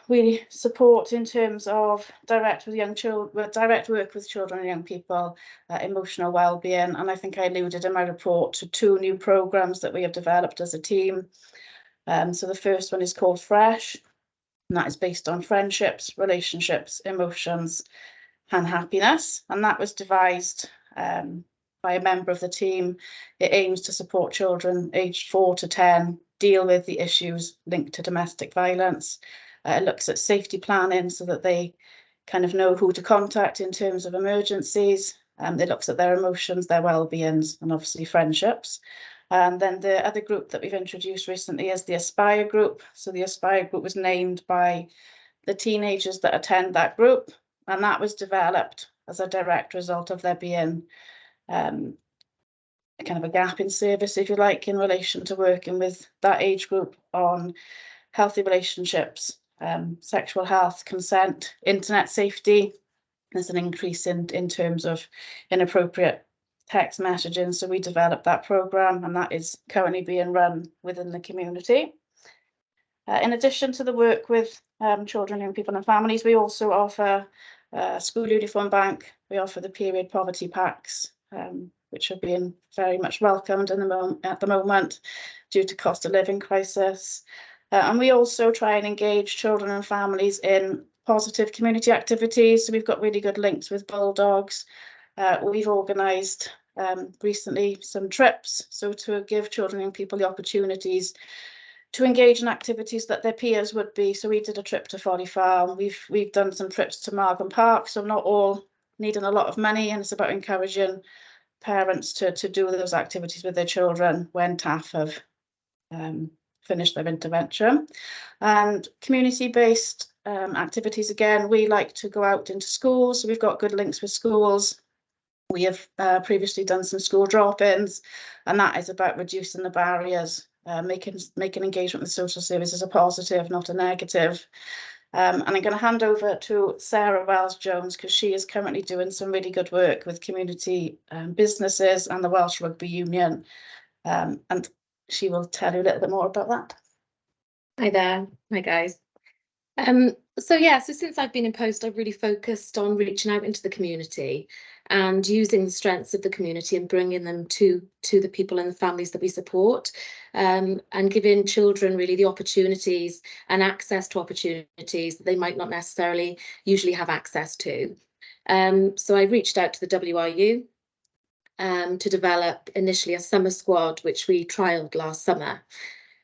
M: We support in terms of direct work with children and young people, emotional well-being, and I think I alluded in my report to 2 new programmes that we have developed as a team. So the first one is called Fresh, and that is based on friendships, relationships, emotions, and happiness, and that was devised by a member of the team. It aims to support children aged 4 to 10 deal with the issues linked to domestic violence. It looks at safety planning so that they kind of know who to contact in terms of emergencies. It looks at their emotions, their well-beings, and obviously friendships. And then the other group that we've introduced recently is the Aspire group. So the Aspire group was named by the teenagers that attend that group, and that was developed as a direct result of there being kind of a gap in service, if you like, in relation to working with that age group on healthy relationships, sexual health, consent, internet safety. There's an increase in terms of inappropriate text messaging. So we developed that programme, and that is currently being run within the community. In addition to the work with children, young people and families, we also offer school uniform bank. We offer the period poverty packs, which are being very much welcomed at the moment due to cost of living crisis. And we also try and engage children and families in positive community activities. So we've got really good links with Bulldogs. We've organised recently some trips, so to give children and people the opportunities to engage in activities that their peers would be. So we did a trip to Folly Farm. We've done some trips to Margam Park, so not all needing a lot of money, and it's about encouraging parents to do those activities with their children when TAF have finished their intervention. And community-based activities, again, we like to go out into schools, so we've got good links with schools. We have previously done some school drop-ins, and that is about reducing the barriers, making engagement with social services a positive, not a negative. And I'm going to hand over to Sarah Wells-Jones, because she is currently doing some really good work with community businesses and the Welsh Rugby Union, and she will tell you a little bit more about that.
N: Hi there. Hi guys. So since I've been in post, I've really focused on reaching out into the community and using the strengths of the community and bringing them to the people and the families that we support, and giving children really the opportunities and access to opportunities that they might not necessarily usually have access to. So I reached out to the WRU to develop initially a summer squad, which we trialled last summer.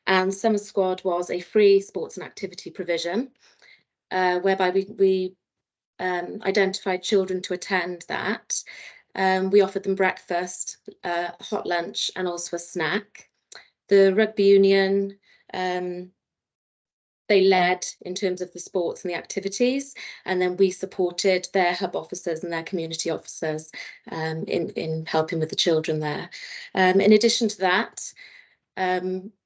N: And Summer Squad was a free sports and activity provision, whereby we identified children to attend that. We offered them breakfast, hot lunch, and also a snack. The Rugby Union, they led in terms of the sports and the activities, and then we supported their hub officers and their community officers in helping with the children there. In addition to that,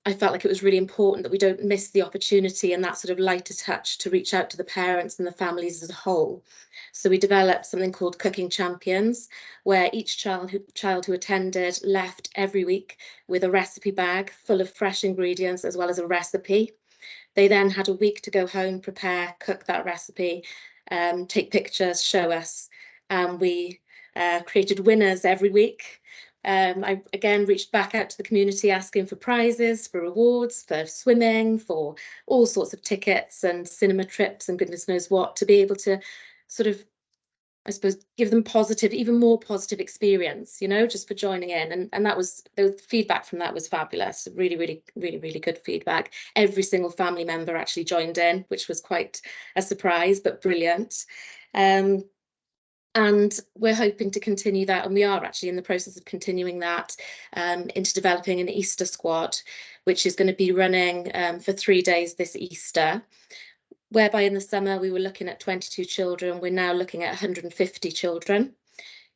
N: I felt like it was really important that we don't miss the opportunity and that sort of lighter touch to reach out to the parents and the families as a whole. So we developed something called Cooking Champions, where each child who attended left every week with a recipe bag full of fresh ingredients as well as a recipe. They then had a week to go home, prepare, cook that recipe, take pictures, show us. We created winners every week. I again reached back out to the community asking for prizes, for rewards, for swimming, for all sorts of tickets and cinema trips and goodness knows what, to be able to sort of I suppose, give them positive, even more positive experience, you know, just for joining in. And that was, the feedback from that was fabulous. Really good feedback. Every single family member actually joined in, which was quite a surprise, but brilliant. And we're hoping to continue that, and we are actually in the process of continuing that into developing an Easter squad, which is going to be running for 3 days this Easter, whereby in the summer we were looking at 22 children. We're now looking at 150 children.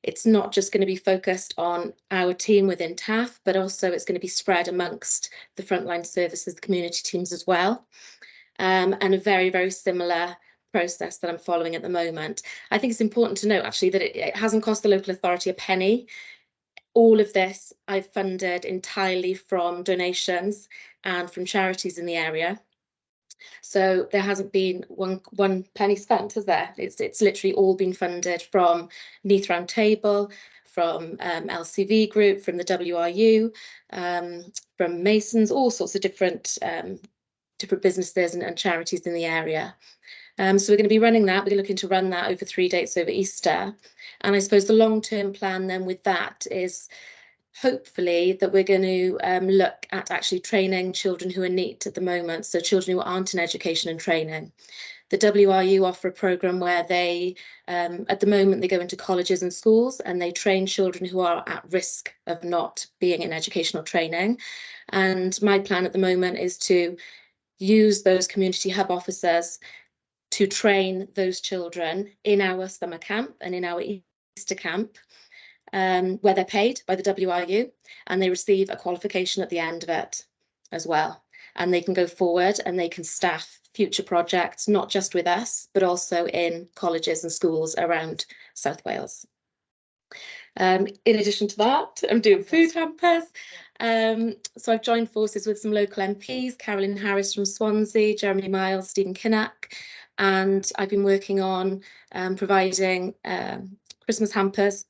N: It's not just going to be focused on our team within TAF, but also it's going to be spread amongst the frontline services, the community teams as well, and a very similar process that I'm following at the moment. I think it's important to note actually that it hasn't cost the local authority a penny. All of this I've funded entirely from donations and from charities in the area. So there hasn't been one penny spent, has there? It's literally all been funded from Neath Round Table, from LCV Group, from the WRU, from Masons, all sorts of different businesses and charities in the area. So we're going to be running that. We're looking to run that over 3 dates over Easter. And I suppose the long-term plan then with that is hopefully that we're going to look at actually training children who are NEET at the moment, so children who aren't in education and training. The WRU offer a programme where they, at the moment, they go into colleges and schools and they train children who are at risk of not being in educational training. And my plan at the moment is to use those community hub officers to train those children in our summer camp and in our Easter camp, where they're paid by the WRU and they receive a qualification at the end of it as well. And they can go forward and they can staff future projects, not just with us, but also in colleges and schools around South Wales. In addition to that, I'm doing food hampers. So I've joined forces with some local MPs, Carolyn Harris from Swansea, Jeremy Miles, Stephen Kinnock, and I've been working on providing Christmas hampers,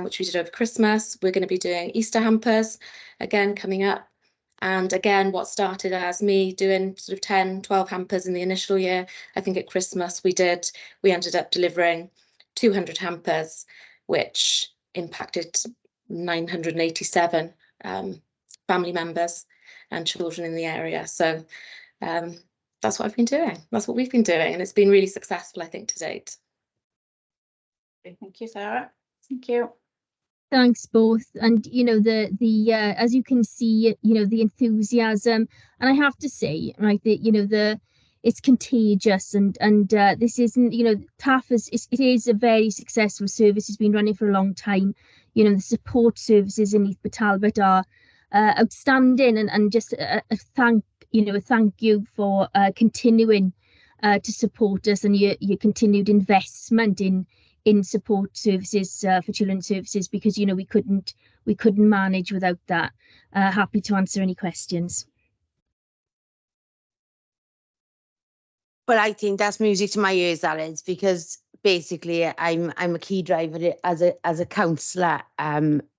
N: which we did over Christmas. We're going to be doing Easter hampers again coming up. And again, what started as me doing sort of 10, 12 hampers in the initial year, I think at Christmas we ended up delivering 200 hampers, which impacted 987 family members and children in the area. So that's what I've been doing. That's what we've been doing. And it's been really successful, I think, to date.
M: Thank you, Sarah. Thank you.
E: Thanks both. And you know, the as you can see, you know, the enthusiasm, and I have to say, right, that you know, it's contagious, and this isn't, you know, TAF it is a very successful service. It's been running for a long time. You know, the support services in Neath Talbot are outstanding, and just a thank you for continuing to support us, and your continued investment in support services for children's services, because you know we couldn't manage without that. Happy to answer any questions.
O: Well, I think that's music to my ears, that is, because basically I'm a key driver as a counsellor,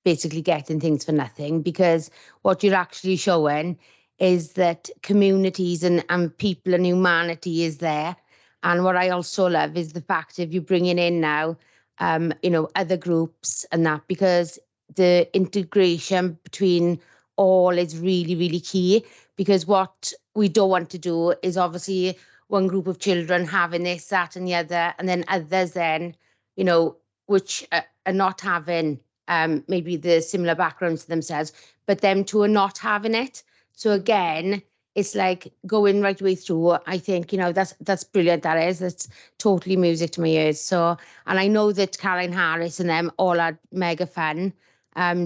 O: basically getting things for nothing, because what you're actually showing is that communities and people and humanity is there. And what I also love is the fact if you're bringing in now, you know, other groups and that, because the integration between all is really key, because what we don't want to do is obviously one group of children having this, that and the other, and then others then, you know, which are not having maybe the similar backgrounds to themselves, but them two are not having it. So again, it's like going right way through. I think, you know, that's brilliant. That's totally music to my ears. So, and I know that Caroline Harris and them all had mega fun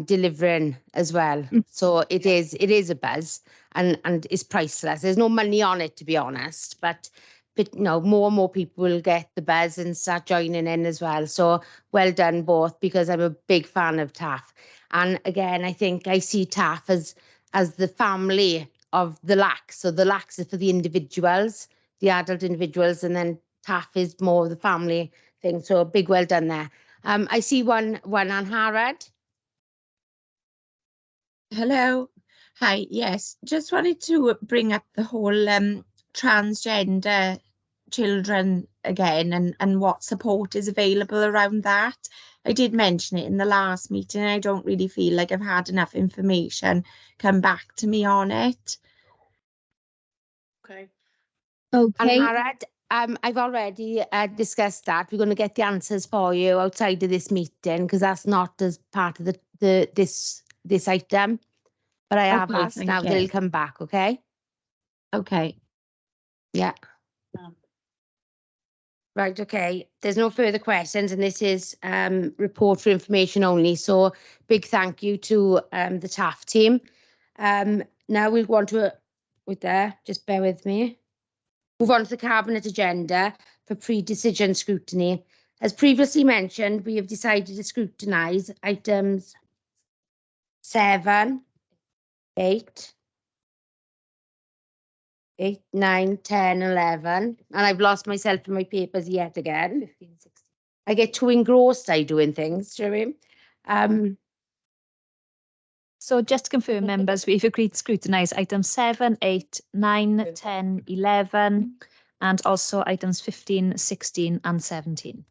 O: delivering as well. So it is a buzz, and it's priceless. There's no money on it, to be honest, but you know, more and more people will get the buzz and start joining in as well. So well done both, because I'm a big fan of TAF. And again, I think I see TAF as the family of the LAC. So the LACs are for the individuals, the adult individuals, and then TAF is more of the family thing. So a big well done there. I see one on Harrod.
H: Hello. Hi. Yes, just wanted to bring up the whole transgender children again and what support is available around that. I did mention it in the last meeting. I don't really feel like I've had enough information come back to me on it.
M: Okay.
O: And
E: Okay.
O: Harad, I've already discussed that. We're going to get the answers for you outside of this meeting because that's not as part of this item. But I have
H: Okay,
O: asked
H: thank
O: now.
H: you.
O: They'll come back. Okay.
H: Okay.
O: Yeah. Right, okay. There's no further questions, and this is report for information only. So big thank you to the TAF team. Now we'll go on to just bear with me. Move on to the cabinet agenda for pre-decision scrutiny. As previously mentioned, we have decided to scrutinise items 7, 8, 9, 10, 11. And I've lost myself in my papers yet again. 15, 16. I get too engrossed I doing things, do you know what I mean?
D: So just to confirm, members, we've agreed to scrutinise items 7, 8, 9, 10, 11, and also items 15, 16 and 17.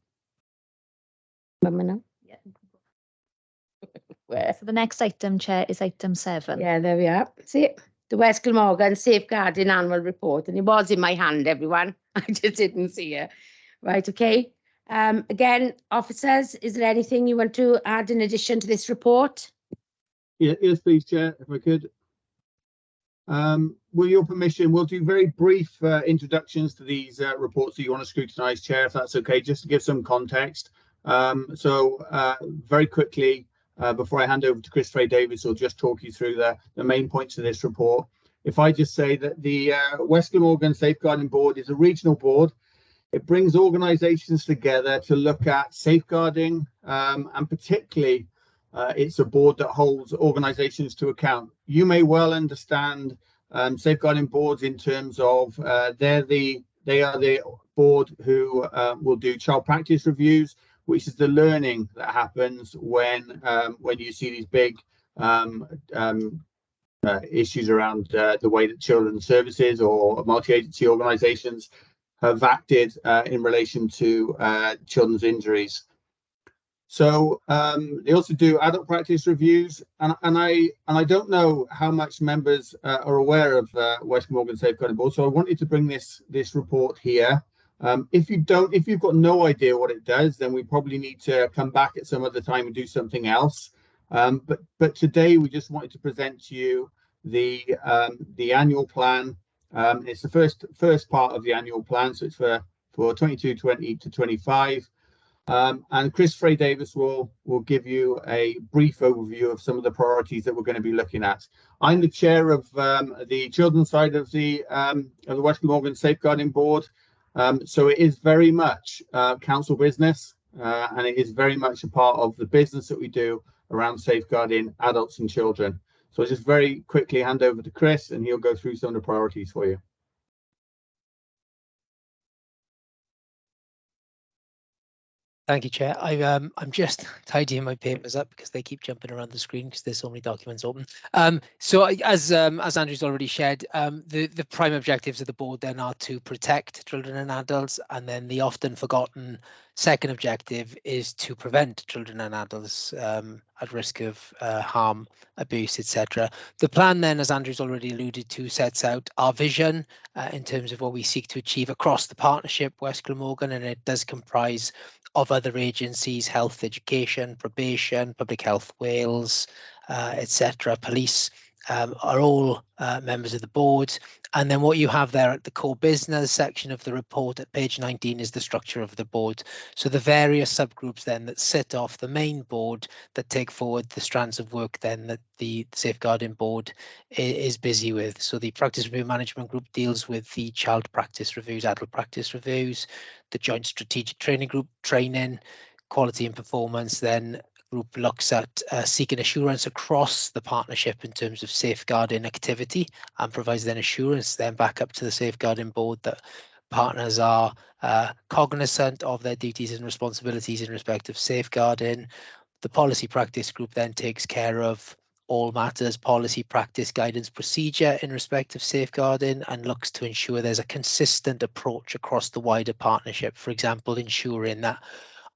O: Yeah. Where?
D: So the next item, Chair, is item 7.
O: Yeah, there we are. See, the West Glamorgan Safeguarding Annual Report, and it was in my hand, everyone. I just didn't see it. Right, okay. Again, officers, is there anything you want to add in addition to this report?
K: Yeah, yes, please, Chair, if I could. With your permission, we'll do very brief introductions to these reports that you want to scrutinise, Chair, if that's okay, just to give some context. Very quickly, before I hand over to Chris Frey-Davis, who'll just talk you through the main points of this report. If I just say that the West Glamorgan Safeguarding Board is a regional board. It brings organisations together to look at safeguarding, and particularly it's a board that holds organisations to account. You may well understand safeguarding boards in terms of they are the board who will do child practice reviews, which is the learning that happens when you see these big issues around the way that children's services or multi-agency organisations have acted in relation to children's injuries. So they also do adult practice reviews, and I don't know how much members are aware of West Glamorgan Safeguarding Board. So I wanted to bring this report here. If you've got no idea what it does, then we probably need to come back at some other time and do something else. But today we just wanted to present to you the annual plan. It's the first part of the annual plan, so it's for 22-20 to 25. And Chris Frey-Davis will give you a brief overview of some of the priorities that we're going to be looking at. I'm the chair of the children's side of the West Glamorgan Safeguarding Board, so it is very much council business, and it is very much a part of the business that we do around safeguarding adults and children. So I'll just very quickly hand over to Chris, and he'll go through some of the priorities for you.
G: Thank you, Chair. I'm just tidying my papers up because they keep jumping around the screen because there's so many documents open. As Andrew's already shared, the prime objectives of the board then are to protect children and adults, and then the often forgotten second objective is to prevent children and adults at risk of harm, abuse, etc. The plan then, as Andrew's already alluded to, sets out our vision in terms of what we seek to achieve across the partnership West Glamorgan, and it does comprise of other agencies, health, education, probation, Public Health Wales, etc. Police are all members of the board. And then what you have there at the core business section of the report at page 19 is the structure of the board. So the various subgroups then that sit off the main board that take forward the strands of work then that the safeguarding board is busy with. So the practice review management group deals with the child practice reviews, adult practice reviews, the joint strategic training group training, quality and performance, then group looks at seeking assurance across the partnership in terms of safeguarding activity and provides then assurance then back up to the safeguarding board that partners are cognizant of their duties and responsibilities in respect of safeguarding. The policy practice group then takes care of all matters, policy, practice, guidance, procedure in respect of safeguarding, and looks to ensure there's a consistent approach across the wider partnership. For example, ensuring that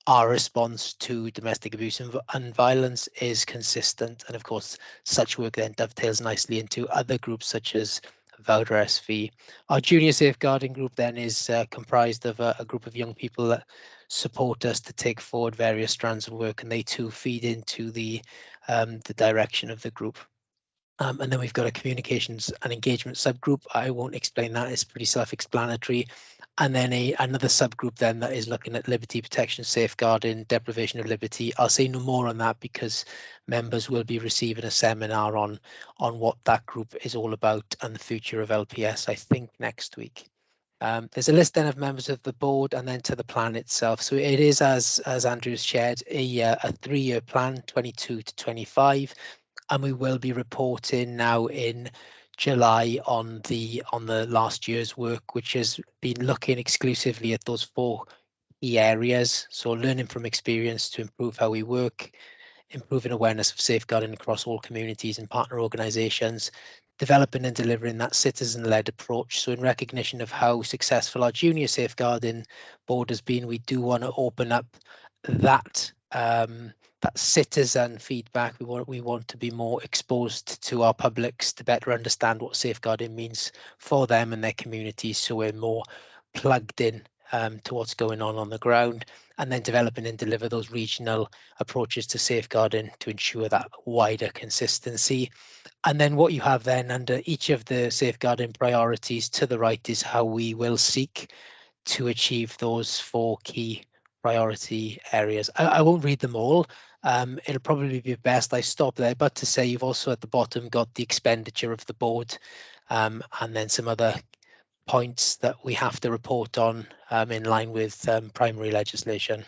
G: our response to domestic abuse and violence is consistent. And of course, such work then dovetails nicely into other groups such as Voucher SV. Our junior safeguarding group then is comprised of a group of young people that support us to take forward various strands of work, and they too feed into the direction of the group. And then we've got a communications and engagement subgroup. I won't explain that, it's pretty self-explanatory. And then another subgroup then that is looking at liberty protection, safeguarding, deprivation of liberty. I'll say no more on that because members will be receiving a seminar on what that group is all about and the future of LPS, I think, next week. There's a list then of members of the board and then to the plan itself. So it is, as Andrew's shared, a 3-year plan, 22 to 25. And we will be reporting now in July on the last year's work, which has been looking exclusively at those 4 key areas. So learning from experience to improve how we work, improving awareness of safeguarding across all communities and partner organisations, developing and delivering that citizen-led approach. So in recognition of how successful our junior safeguarding board has been, we do want to open up that that citizen feedback. We want to be more exposed to our publics to better understand what safeguarding means for them and their communities, so we're more plugged in to what's going on the ground, and then developing and deliver those regional approaches to safeguarding to ensure that wider consistency. And then what you have then under each of the safeguarding priorities to the right is how we will seek to achieve those 4 key priority areas. I won't read them all. It'll probably be best I stop there, but to say you've also at the bottom got the expenditure of the board, and then some other points that we have to report on in line with primary legislation.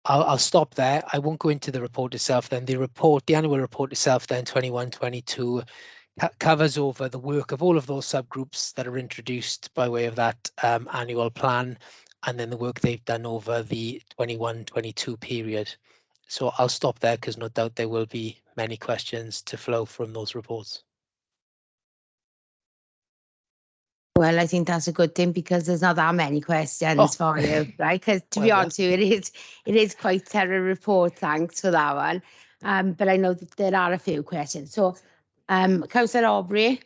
G: I'll stop there. I won't go into the report itself then. The annual report itself then 21-22 covers over the work of all of those subgroups that are introduced by way of that annual plan, and then the work they've done over the 21-22 period. So I'll stop there because no doubt there will be many questions to flow from those reports.
O: Well, I think that's a good thing because there's not that many questions for you, right? Because to be honest with you, it is quite a thorough report. Thanks for that one. But I know that there are a few questions. So, Councillor Aubrey.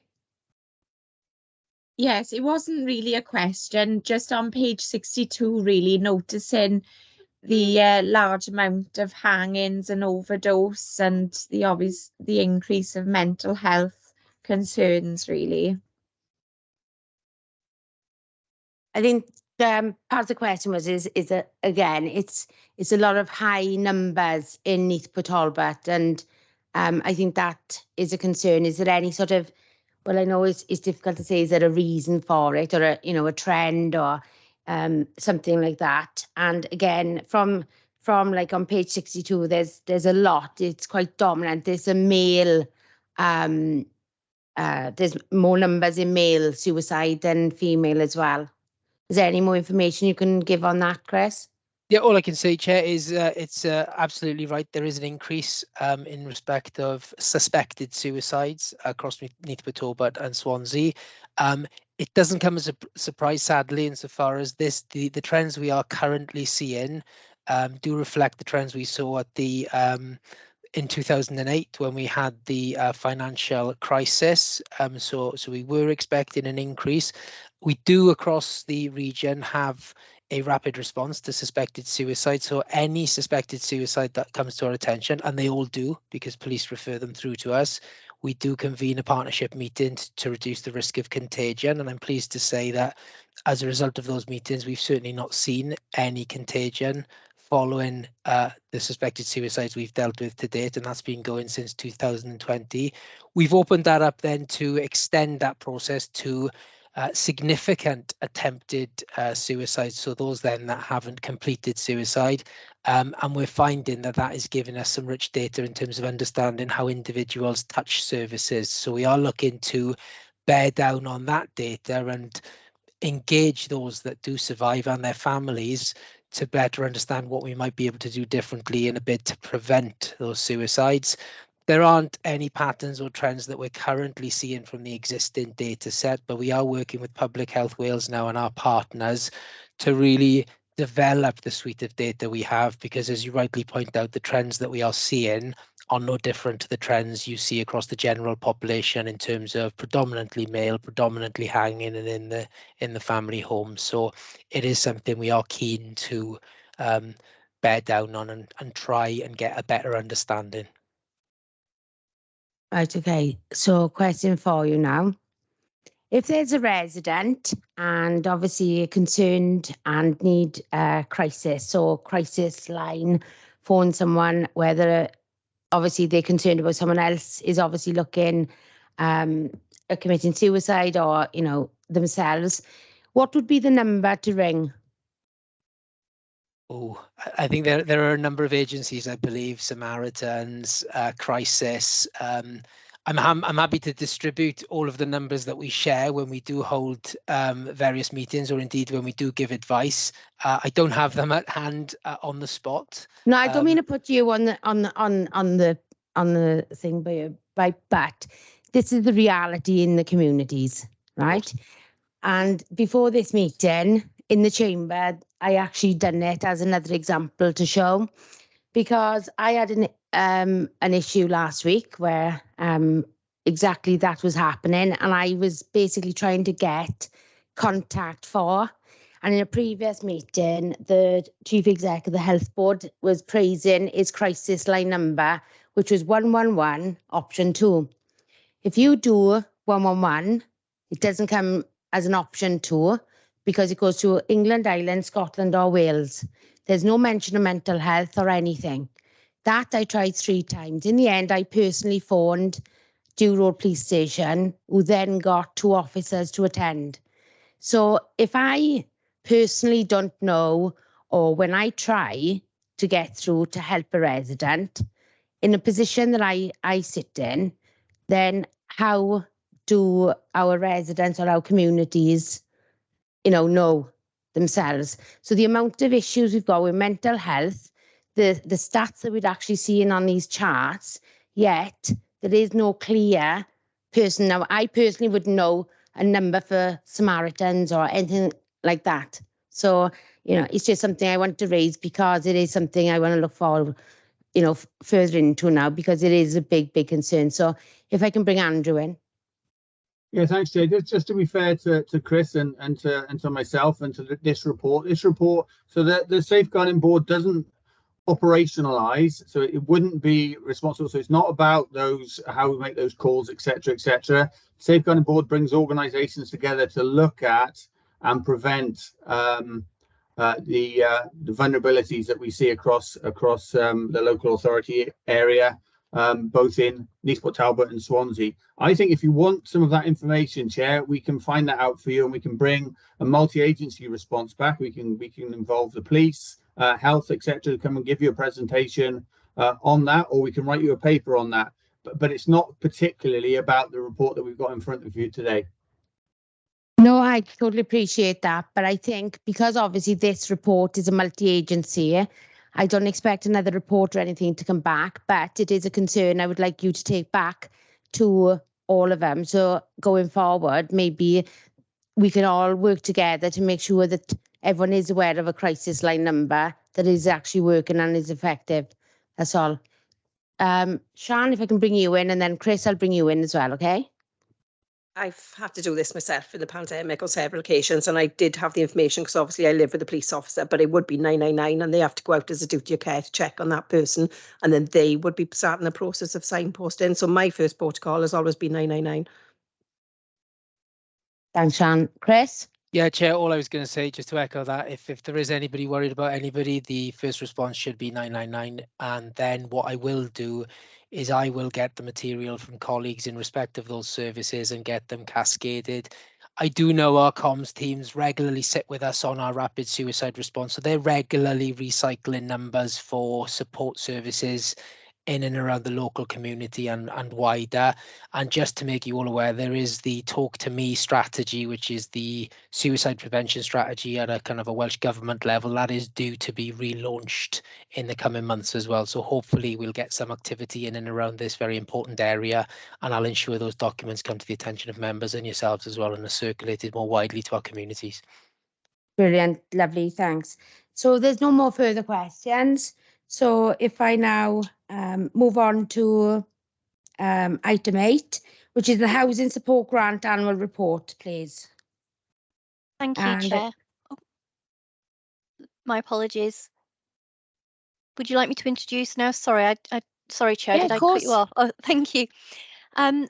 H: Yes, it wasn't really a question, just on page 62, really noticing the large amount of hang-ins and overdose and the increase of mental health concerns, really.
O: I think part of the question was is that again it's a lot of high numbers in Neath Talbot, and I think that is a concern. Is there any sort of, well, I know it's difficult to say, is there a reason for it or a trend or something like that? And again, from like on page 62, there's a lot. It's quite dominant. There's a male. There's more numbers in male suicide than female as well. Is there any more information you can give on that, Chris?
G: Yeah, all I can say, Chair, is it's absolutely right. There is an increase in respect of suspected suicides across Neath Talbot and Swansea. It doesn't come as a surprise, sadly, insofar as the trends we are currently seeing do reflect the trends we saw at the in 2008 when we had the financial crisis. So we were expecting an increase. We do across the region have a rapid response to suspected suicide. So any suspected suicide that comes to our attention, and they all do because police refer them through to us, we do convene a partnership meeting to reduce the risk of contagion. And I'm pleased to say that as a result of those meetings, we've certainly not seen any contagion following the suspected suicides we've dealt with to date, and that's been going since 2020. We've opened that up then to extend that process to significant attempted suicides, so those then that haven't completed suicide, and we're finding that is giving us some rich data in terms of understanding how individuals touch services. So we are looking to bear down on that data and engage those that do survive and their families to better understand what we might be able to do differently in a bid to prevent those suicides. There aren't any patterns or trends that we're currently seeing from the existing data set, but we are working with Public Health Wales now and our partners to really develop the suite of data we have, because as you rightly point out, the trends that we are seeing are no different to the trends you see across the general population in terms of predominantly male, predominantly hanging and in the family home. So it is something we are keen to bear down on and try and get a better understanding.
O: Right, okay. So question for you now. If there's a resident and obviously concerned and need a crisis or crisis line, phone someone, whether obviously they're concerned about someone else is obviously looking at committing suicide or, you know, themselves, what would be the number to ring?
G: Oh, I think there are a number of agencies, I believe, Samaritans, Crisis. I'm happy to distribute all of the numbers that we share when we do hold various meetings, or indeed when we do give advice. I don't have them at hand on the spot.
O: No, I don't mean to put you on the thing, but this is the reality in the communities, right? And before this meeting in the chamber, I actually done it as another example to show, because I had an issue last week where exactly that was happening, and I was basically trying to get contact for. And in a previous meeting, the chief exec of the health board was praising his crisis line number, which was 111 option 2. If you do 111, it doesn't come as an option 2 because it goes to England, Ireland, Scotland or Wales. There's no mention of mental health or anything. That I tried 3 times. In the end, I personally phoned Dew Road Police Station, who then got 2 officers to attend. So if I personally don't know, or when I try to get through to help a resident in a position that I sit in, then how do our residents or our communities, you know themselves? So the amount of issues we've got with mental health, the stats that we'd actually seen on these charts, yet there is no clear person. Now, I personally wouldn't know a number for Samaritans or anything like that. So, you know, it's just something I want to raise because it is something I want to look forward, you know, further into now, because it is a big concern. So if I can bring Andrew in.
K: Yeah, thanks, Jay. Just to be fair to Chris and to myself and to this report, so that the safeguarding board doesn't operationalize, so it wouldn't be responsible. So it's not about those, how we make those calls, etc., etc. Safeguarding board brings organizations together to look at and prevent the vulnerabilities that we see across the local authority area, both in Neath, Talbot and Swansea. I think if you want some of that information, Chair, we can find that out for you, and we can bring a multi-agency response back. We can involve the police, health, etc., to come and give you a presentation on that, or we can write you a paper on that. But it's not particularly about the report that we've got in front of you today.
O: No, I totally appreciate that. But I think because obviously this report is a multi-agency, I don't expect another report or anything to come back, but it is a concern I would like you to take back to all of them. So going forward, maybe we can all work together to make sure that everyone is aware of a crisis line number that is actually working and is effective. That's all. Sian, if I can bring you in, and then Chris, I'll bring you in as well, okay?
L: I've had to do this myself in the pandemic on several occasions, and I did have the information because obviously I live with a police officer, but it would be 999 and they have to go out as a duty of care to check on that person, and then they would be starting the process of signposting. So my first protocol has always been 999.
O: Thanks, Sian. Chris?
G: Yeah, Chair, all I was going to say, just to echo that, if there is anybody worried about anybody, the first response should be 999. And then what I will do is I will get the material from colleagues in respect of those services and get them cascaded. I do know our comms teams regularly sit with us on our rapid suicide response, so they're regularly recycling numbers for support services in and around the local community and wider. And just to make you all aware, there is the Talk to Me strategy, which is the suicide prevention strategy at a kind of a Welsh Government level. That is due to be relaunched in the coming months as well. So hopefully we'll get some activity in and around this very important area, and I'll ensure those documents come to the attention of members and yourselves as well and are circulated more widely to our communities.
O: Brilliant, lovely, thanks. So there's no more further questions. So if I now move on to item 8, which is the Housing Support Grant Annual Report, please.
P: Thank you,
O: And
P: Chair. Oh, my apologies. Would you like me to introduce now? Sorry, sorry, Chair,
O: Yeah,
P: did
O: of
P: I cut you
O: course.
P: off? Oh, thank you.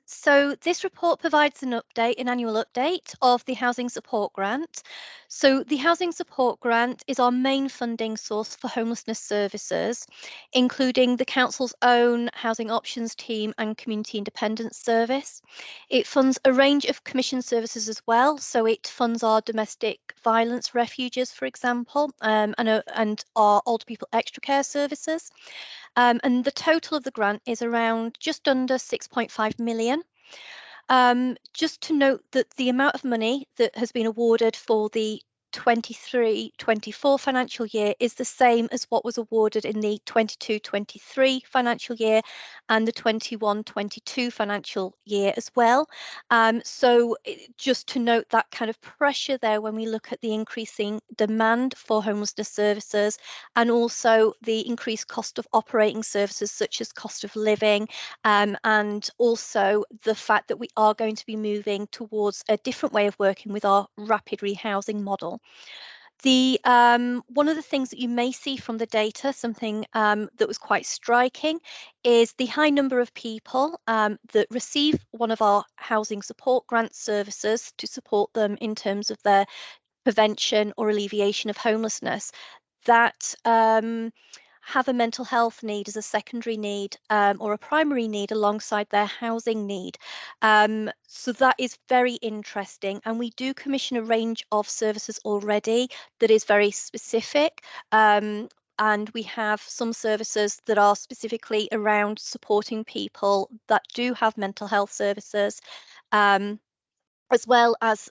P: So this report provides an annual update of the Housing Support Grant. So the Housing Support Grant is our main funding source for homelessness services, including the Council's own Housing Options team and Community Independence Service. It funds a range of commission services as well. So it funds our domestic violence refuges, for example, and our older people extra care services. And the total of the grant is around just under 6.5 million. Just to note that the amount of money that has been awarded for the 23-24 financial year is the same as what was awarded in the 22-23 financial year and the 21-22 financial year as well. So just to note that kind of pressure there when we look at the increasing demand for homelessness services and also the increased cost of operating services such as cost of living, and also the fact that we are going to be moving towards a different way of working with our rapid rehousing model. The one of the things that you may see from the data, something that was quite striking, is the high number of people that receive one of our housing support grant services to support them in terms of their prevention or alleviation of homelessness that have a mental health need as a secondary need or a primary need alongside their housing need. So that is very interesting, and we do commission a range of services already that is very specific. And we have some services that are specifically around supporting people that do have mental health services, as well as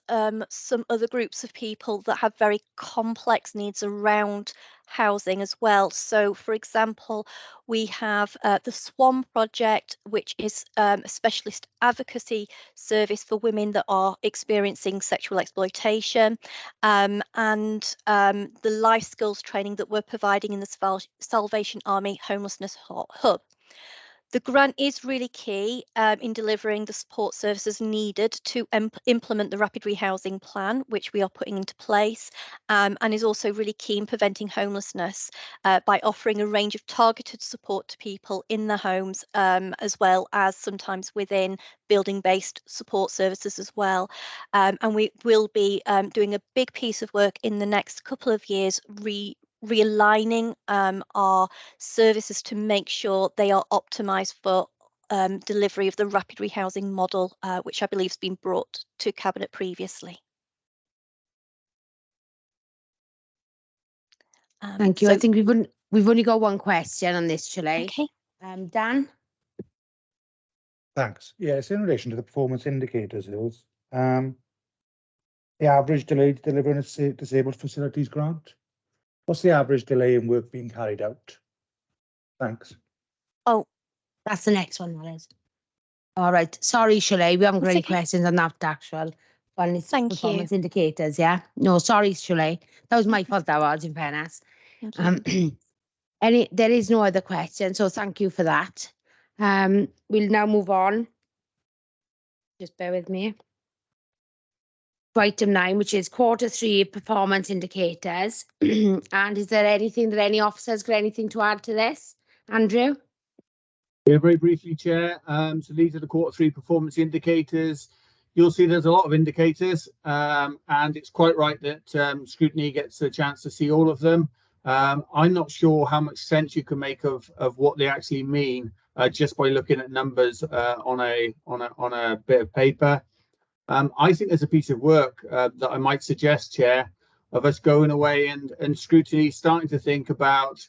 P: some other groups of people that have very complex needs around housing as well. So, for example, we have the SWAN project, which is a specialist advocacy service for women that are experiencing sexual exploitation, and the life skills training that we're providing in the Salvation Army Homelessness Hub. The grant is really key in delivering the support services needed to implement the rapid rehousing plan, which we are putting into place, and is also really key in preventing homelessness by offering a range of targeted support to people in their homes, as well as sometimes within building-based support services as well. And we will be doing a big piece of work in the next couple of years, realigning our services to make sure they are optimised for delivery of the rapid rehousing model, which I believe has been brought to Cabinet previously.
O: Thank you. I think we've only got one question on this, Shelley.
P: Okay.
O: Dan?
Q: Thanks. Yes, in relation to the performance indicators, Hills, the average delay to delivering a disabled facilities grant. What's the average delay in work being carried out? Thanks.
O: Oh, that's the next one, that is. All right. Sorry, Shelley, we haven't got any questions on that actual one. It's performance indicators, yeah? No, sorry, Shelley. That was my fault, that was, in fairness. There is no other question, so thank you for that. We'll now move on. Just bear with me. To item 9, which is Q3 performance indicators. And is there anything that any officers got anything to add to this? Andrew?
K: Yeah, very briefly, Chair. So these are the Q3 performance indicators. You'll see there's a lot of indicators, and it's quite right that Scrutiny gets a chance to see all of them. I'm not sure how much sense you can make of what they actually mean just by looking at numbers on a bit of paper. I think there's a piece of work that I might suggest, Chair, of us going away and Scrutiny starting to think about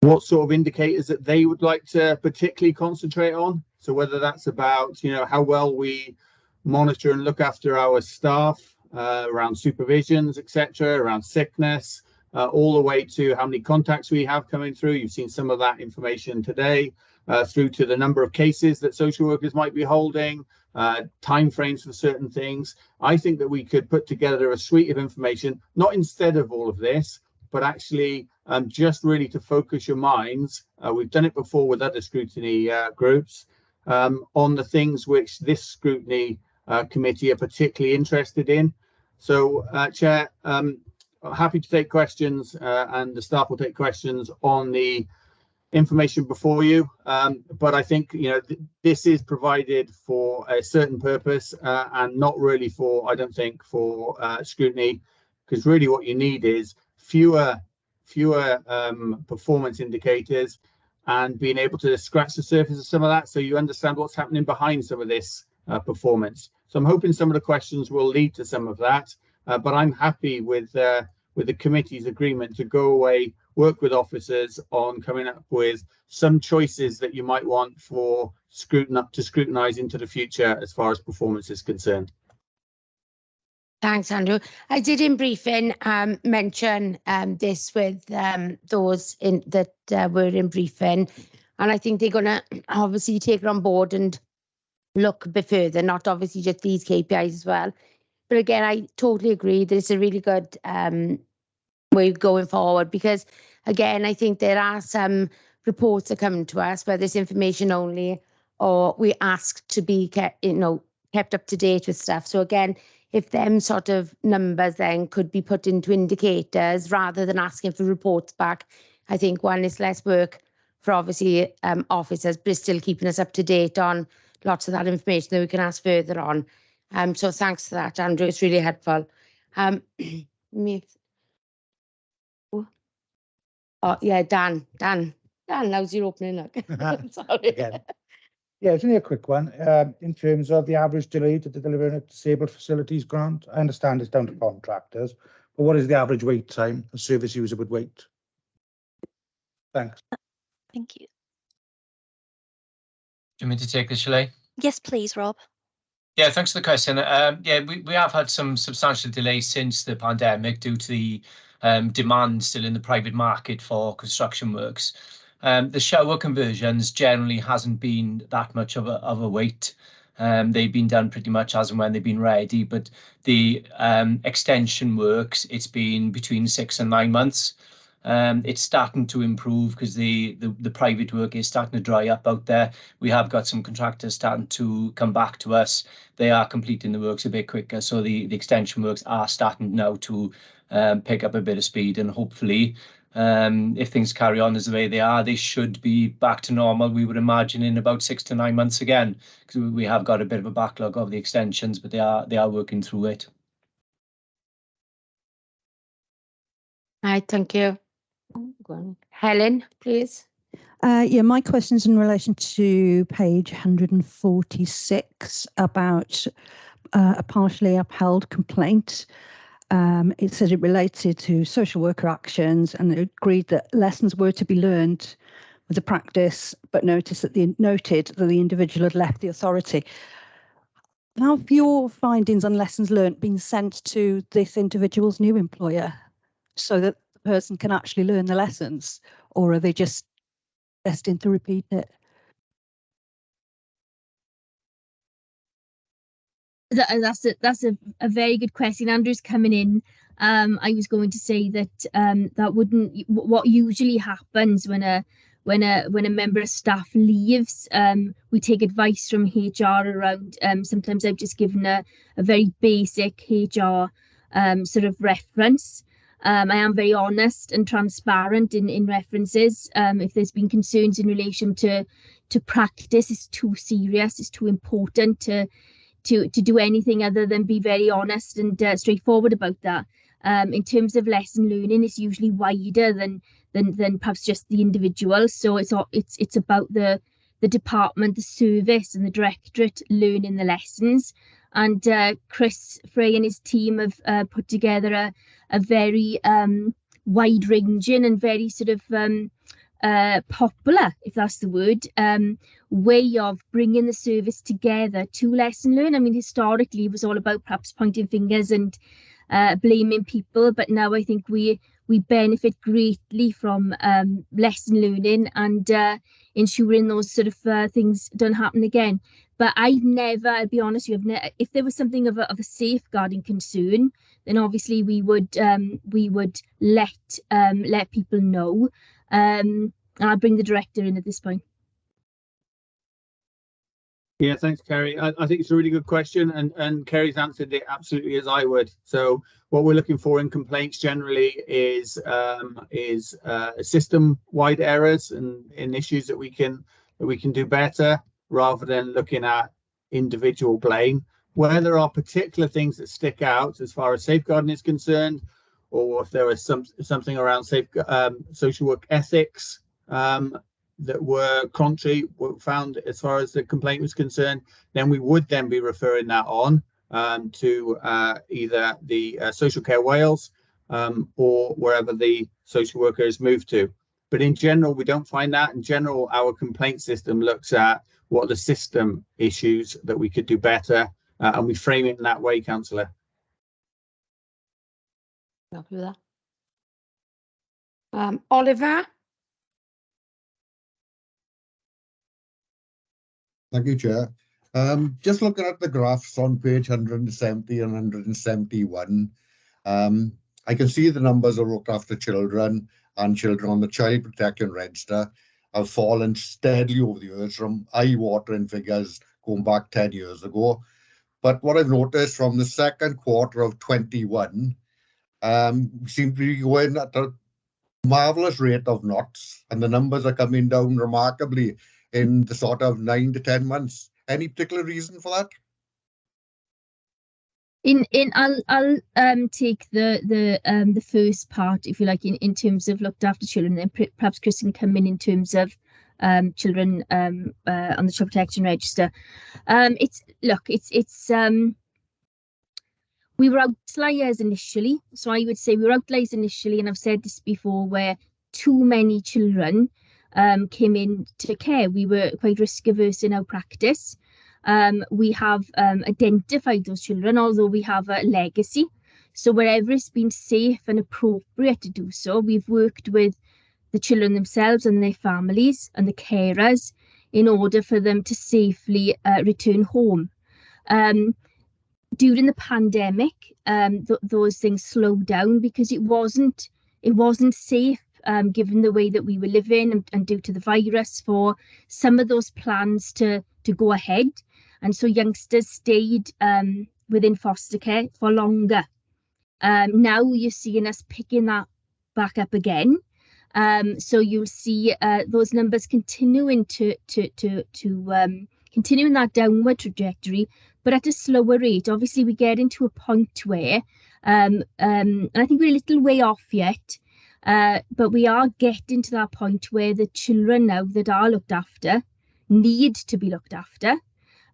K: what sort of indicators that they would like to particularly concentrate on. So whether that's about, how well we monitor and look after our staff, around supervisions, etc., around sickness, all the way to how many contacts we have coming through. You've seen some of that information today, through to the number of cases that social workers might be holding, timeframes for certain things. I think that we could put together a suite of information, not instead of all of this, but actually just really to focus your minds. We've done it before with other scrutiny groups, on the things which this scrutiny committee are particularly interested in. So, Chair, happy to take questions, and the staff will take questions on the information before you. But I think, this is provided for a certain purpose, and not really for, I don't think, for scrutiny, because really what you need is fewer performance indicators and being able to scratch the surface of some of that, so you understand what's happening behind some of this performance. So I'm hoping some of the questions will lead to some of that, but I'm happy with the committee's agreement to go away, work with officers on coming up with some choices that you might want for scrutinise into the future as far as performance is concerned.
O: Thanks, Andrew. I did in briefing mention this with those that were in briefing, and I think they're going to obviously take it on board and look a bit further, not obviously just these KPIs as well. But again, I totally agree that it's a really good way going forward, because again, I think there are some reports that come to us where there's information only, or we ask to be kept up to date with stuff. So again, if them sort of numbers then could be put into indicators rather than asking for reports back, I think one, is less work for obviously officers, but it's still keeping us up to date on lots of that information that we can ask further on. So thanks for that, Andrew. It's really helpful. Neath. Oh yeah, Dan, how's your opening look? Sorry.
Q: Again. Yeah, it's only a quick one. In terms of the average delay to delivering a disabled facilities grant, I understand it's down to contractors, but what is the average wait time a service user would wait? Thanks.
P: Thank you.
R: Do you want me to take this, Shelley?
P: Yes, please, Rob.
R: Yeah, thanks for the question. Yeah, we have had some substantial delays since the pandemic due to the demand still in the private market for construction works. The shower conversions generally hasn't been that much of a wait. They've been done pretty much as and when they've been ready, but the extension works, it's been between 6 and 9 months. It's starting to improve because the private work is starting to dry up out there. We have got some contractors starting to come back to us. They are completing the works a bit quicker, so the extension works are starting now to pick up a bit of speed, and hopefully if things carry on as the way they are, they should be back to normal, we would imagine, in about 6 to 9 months again, because we have got a bit of a backlog of the extensions, but they are working through it.
O: Right, thank you. Helen, please.
B: Yeah, my question's in relation to page 146 about a partially upheld complaint. It said it related to social worker actions, and it agreed that lessons were to be learned with the practice, but noted that the individual had left the authority. Have your findings on lessons learned been sent to this individual's new employer so that the person can actually learn the lessons, or are they just destined to repeat it?
E: That's a very good question. Andrew's coming in. I was going to say that that wouldn't, what usually happens when a member of staff leaves, we take advice from HR around, sometimes I've just given a very basic HR sort of reference. I am very honest and transparent in references. If there's been concerns in relation to practice, it's too serious, it's too important to do anything other than be very honest and straightforward about that. In terms of lesson learning, it's usually wider than perhaps just the individual. So it's about the department, the service, and the directorate learning the lessons. And Chris Frey and his team have put together a very wide-ranging and very sort of popular, if that's the word, way of bringing the service together to lesson learn. I mean, historically, it was all about perhaps pointing fingers and blaming people, but now I think we benefit greatly from lesson learning and ensuring those sort of things don't happen again. But I've never, I'll be honest with you, if there was something of a safeguarding concern, then obviously we would let people know. I'll bring the director in at this point.
K: Yeah, thanks, Kerry. I think it's a really good question, and Kerry's answered it absolutely as I would. So what we're looking for in complaints generally is system-wide errors and issues that we can do better, rather than looking at individual blame. Where there are particular things that stick out as far as safeguarding is concerned, or if there is something around social work ethics that were contrary, were found as far as the complaint was concerned, then we would then be referring that on to either the Social Care Wales or wherever the social worker is moved to. But in general, we don't find that. In general, our complaint system looks at what are the system issues that we could do better, and we frame it in that way, Councillor.
A: Happy with that. Oliver?
J: Thank you, Chair. Just looking at the graphs on page 170 and 171, I can see the numbers of looked after children and children on the Child Protection Register have fallen steadily over the years from eye-watering figures going back 10 years ago. But what I've noticed from the second quarter of 21, we seem to be going at a marvellous rate of knots, and the numbers are coming down remarkably in the sort of 9 to 10 months. Any particular reason for that?
E: I'll take the first part, if you like, in terms of looked after children, and perhaps Chris can come in terms of children on the Child Protection Register. We were outliers initially, so I would say we were outliers initially, and I've said this before, where too many children came into care. We were quite risk averse in our practice. We have identified those children, although we have a legacy. So wherever it's been safe and appropriate to do so, we've worked with the children themselves and their families and the carers in order for them to safely return home. During the pandemic, those things slowed down because it wasn't safe, given the way that we were living and due to the virus, for some of those plans to go ahead. And so youngsters stayed within foster care for longer. Now you're seeing us picking that back up again. So you'll see those numbers continuing to continuing that downward trajectory, but at a slower rate. Obviously, we get into a point where, and I think we're a little way off yet, but we are getting to that point where the children now that are looked after need to be looked after.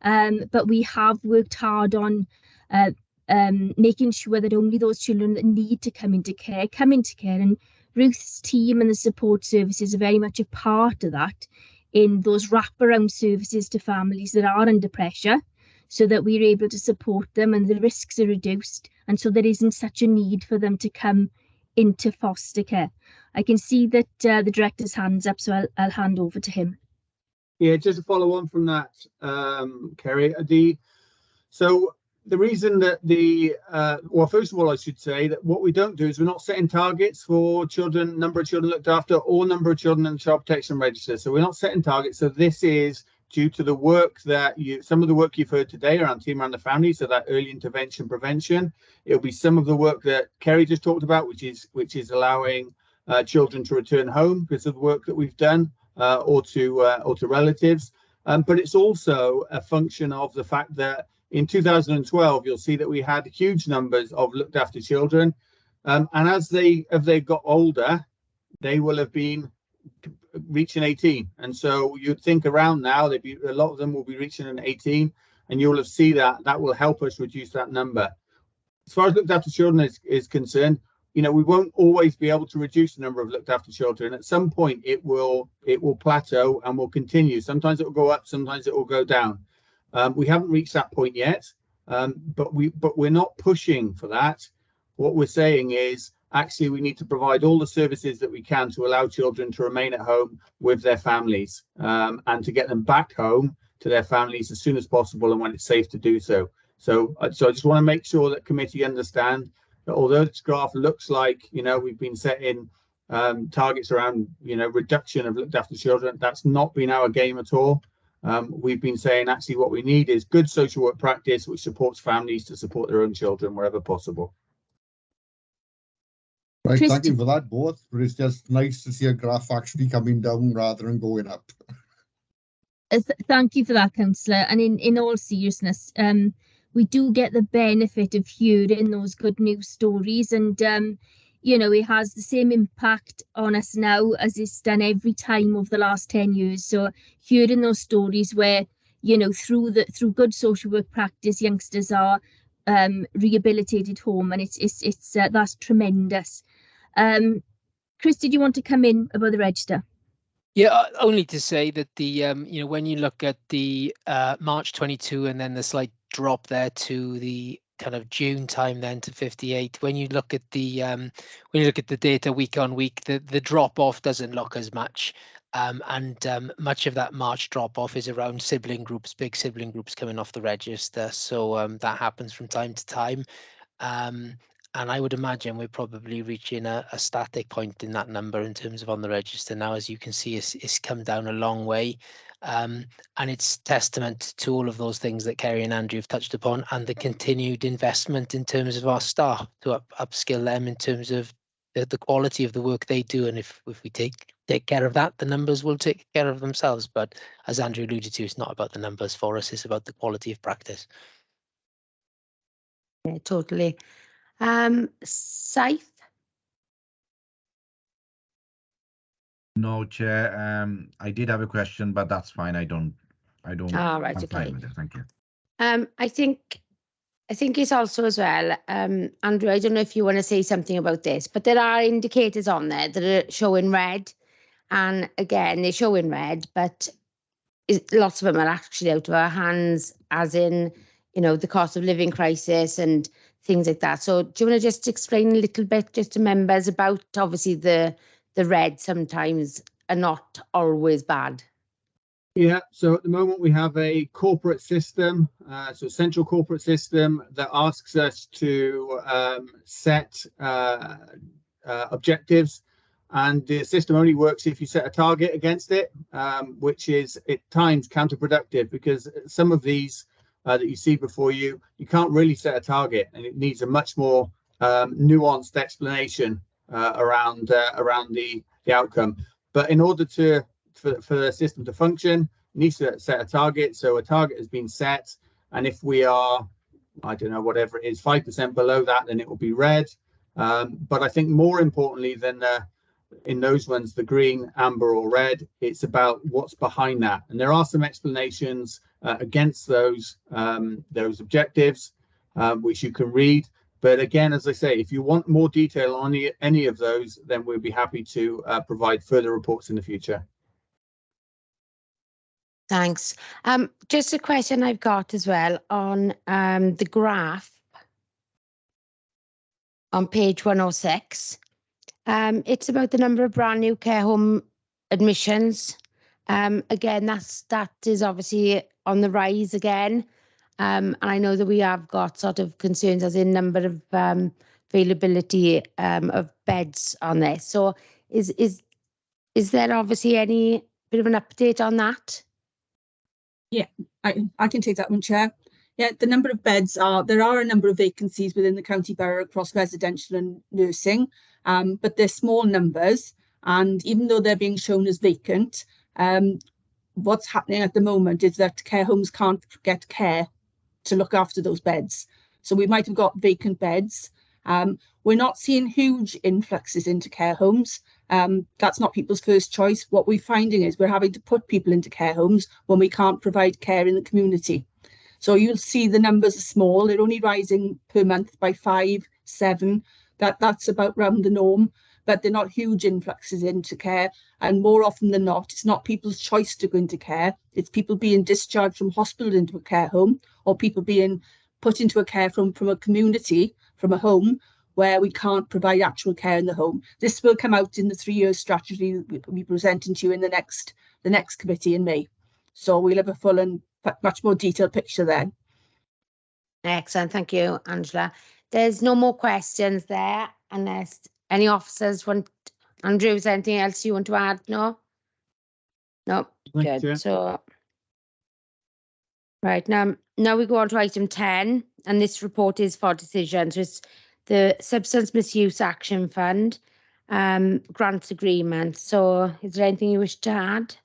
E: But we have worked hard on making sure that only those children that need to come into care. And Ruth's team and the support services are very much a part of that, in those wraparound services to families that are under pressure, so that we're able to support them and the risks are reduced, and so there isn't such a need for them to come into foster care. I can see that the director's hand's up, so I'll hand over to him.
K: Yeah, just to follow on from that, Kerry, so the reason that well, first of all, I should say that what we don't do is we're not setting targets for children, number of children looked after, or number of children in the Child Protection Register. So we're not setting targets. So this is due to the work that some of the work you've heard today around Team Around the Family, so that early intervention prevention. It'll be some of the work that Kerry just talked about, which is allowing children to return home because of the work that we've done, or to relatives. But it's also a function of the fact that in 2012, you'll see that we had huge numbers of looked after children. And as they got older, they will have been reaching 18. And so you'd think around now, a lot of them will be reaching an 18, and you'll have seen that will help us reduce that number. As far as looked after children is concerned, you know, we won't always be able to reduce the number of looked after children. At some point, it will plateau and will continue. Sometimes it will go up, sometimes it will go down. We haven't reached that point yet, but we're not pushing for that. What we're saying is actually we need to provide all the services that we can to allow children to remain at home with their families, and to get them back home to their families as soon as possible and when it's safe to do so. So I just want to make sure that committee understand that although this graph looks like, you know, we've been setting targets around, you know, reduction of looked after children, that's not been our game at all. We've been saying actually what we need is good social work practice which supports families to support their own children wherever possible.
J: Right, thank you for that both, but it's just nice to see a graph actually coming down rather than going up.
E: Thank you for that, Councillor. And in all seriousness, we do get the benefit of hearing those good news stories, and you know, it has the same impact on us now as it's done every time over the last 10 years. So hearing those stories where, you know, through good social work practice, youngsters are rehabilitated home, and it's that's tremendous. Chris, did you want to come in about the register?
G: Yeah, only to say that the you know, when you look at the March 22 and then the slight drop there to the kind of June time then to 58, when you look at the data week on week, the drop off doesn't look as much, and much of that March drop off is around sibling groups, big sibling groups coming off the register. So that happens from time to time. And I would imagine we're probably reaching a static point in that number in terms of on the register now. As you can see, it's come down a long way. And it's testament to all of those things that Kerry and Andrew have touched upon, and the continued investment in terms of our staff to upskill them in terms of the quality of the work they do. And if we take care of that, the numbers will take care of themselves. But as Andrew alluded to, it's not about the numbers for us, it's about the quality of practice.
O: Yeah, totally. Scythe?
C: No, Chair. I did have a question, but that's fine. I don't.
O: Ah, right,
C: I'm
O: okay.
C: fine with it. Thank you.
O: I think it's also as well, Andrew, I don't know if you want to say something about this, but there are indicators on there that are showing red. And again, they show in red, but lots of them are actually out of our hands, as in, you know, the cost of living crisis and things like that. So do you want to just explain a little bit just to members about, obviously the red sometimes are not always bad?
K: Yeah, so at the moment we have a corporate system, so a central corporate system that asks us to set objectives, and the system only works if you set a target against it, which is at times counterproductive, because some of these that you see before you can't really set a target, and it needs a much more nuanced explanation around the outcome. But in order for the system to function, it needs to set a target. So a target has been set, and if we are, I don't know, whatever it is, 5% below that, then it will be red. But I think more importantly than in those ones, the green, amber, or red, it's about what's behind that. And there are some explanations against those objectives, which you can read. But again, as I say, if you want more detail on any of those, then we'll be happy to provide further reports in the future.
O: Thanks. Just a question I've got as well on the graph on page 106. It's about the number of brand new care home admissions. Again, that is obviously on the rise again. And I know that we have got sort of concerns as in number of availability of beds on this. So is there obviously any bit of an update on that?
S: Yeah, I can take that one, Chair. Yeah, the number of beds there are a number of vacancies within the county borough across residential and nursing, but they're small numbers. And even though they're being shown as vacant, what's happening at the moment is that care homes can't get care to look after those beds. So we might have got vacant beds. We're not seeing huge influxes into care homes. That's not people's first choice. What we're finding is we're having to put people into care homes when we can't provide care in the community. So you'll see the numbers are small. They're only rising per month by 5, 7, That's about round the norm, but they're not huge influxes into care. And more often than not, it's not people's choice to go into care. It's people being discharged from hospital into a care home, or people being put into a care from a community, from a home, where we can't provide actual care in the home. This will come out in the 3-year strategy we'll be presenting to you in the next committee in May. So we'll have a full and much more detailed picture then.
O: Excellent, thank you, Angela. There's no more questions there, unless any officers want. Andrew, is there anything else you want to add? No? No,
K: Thank you.
O: good. So, right, now we go on to item 10, and this report is for decisions. It's the Substance Misuse Action Fund grant agreement. So is there anything you wish to add?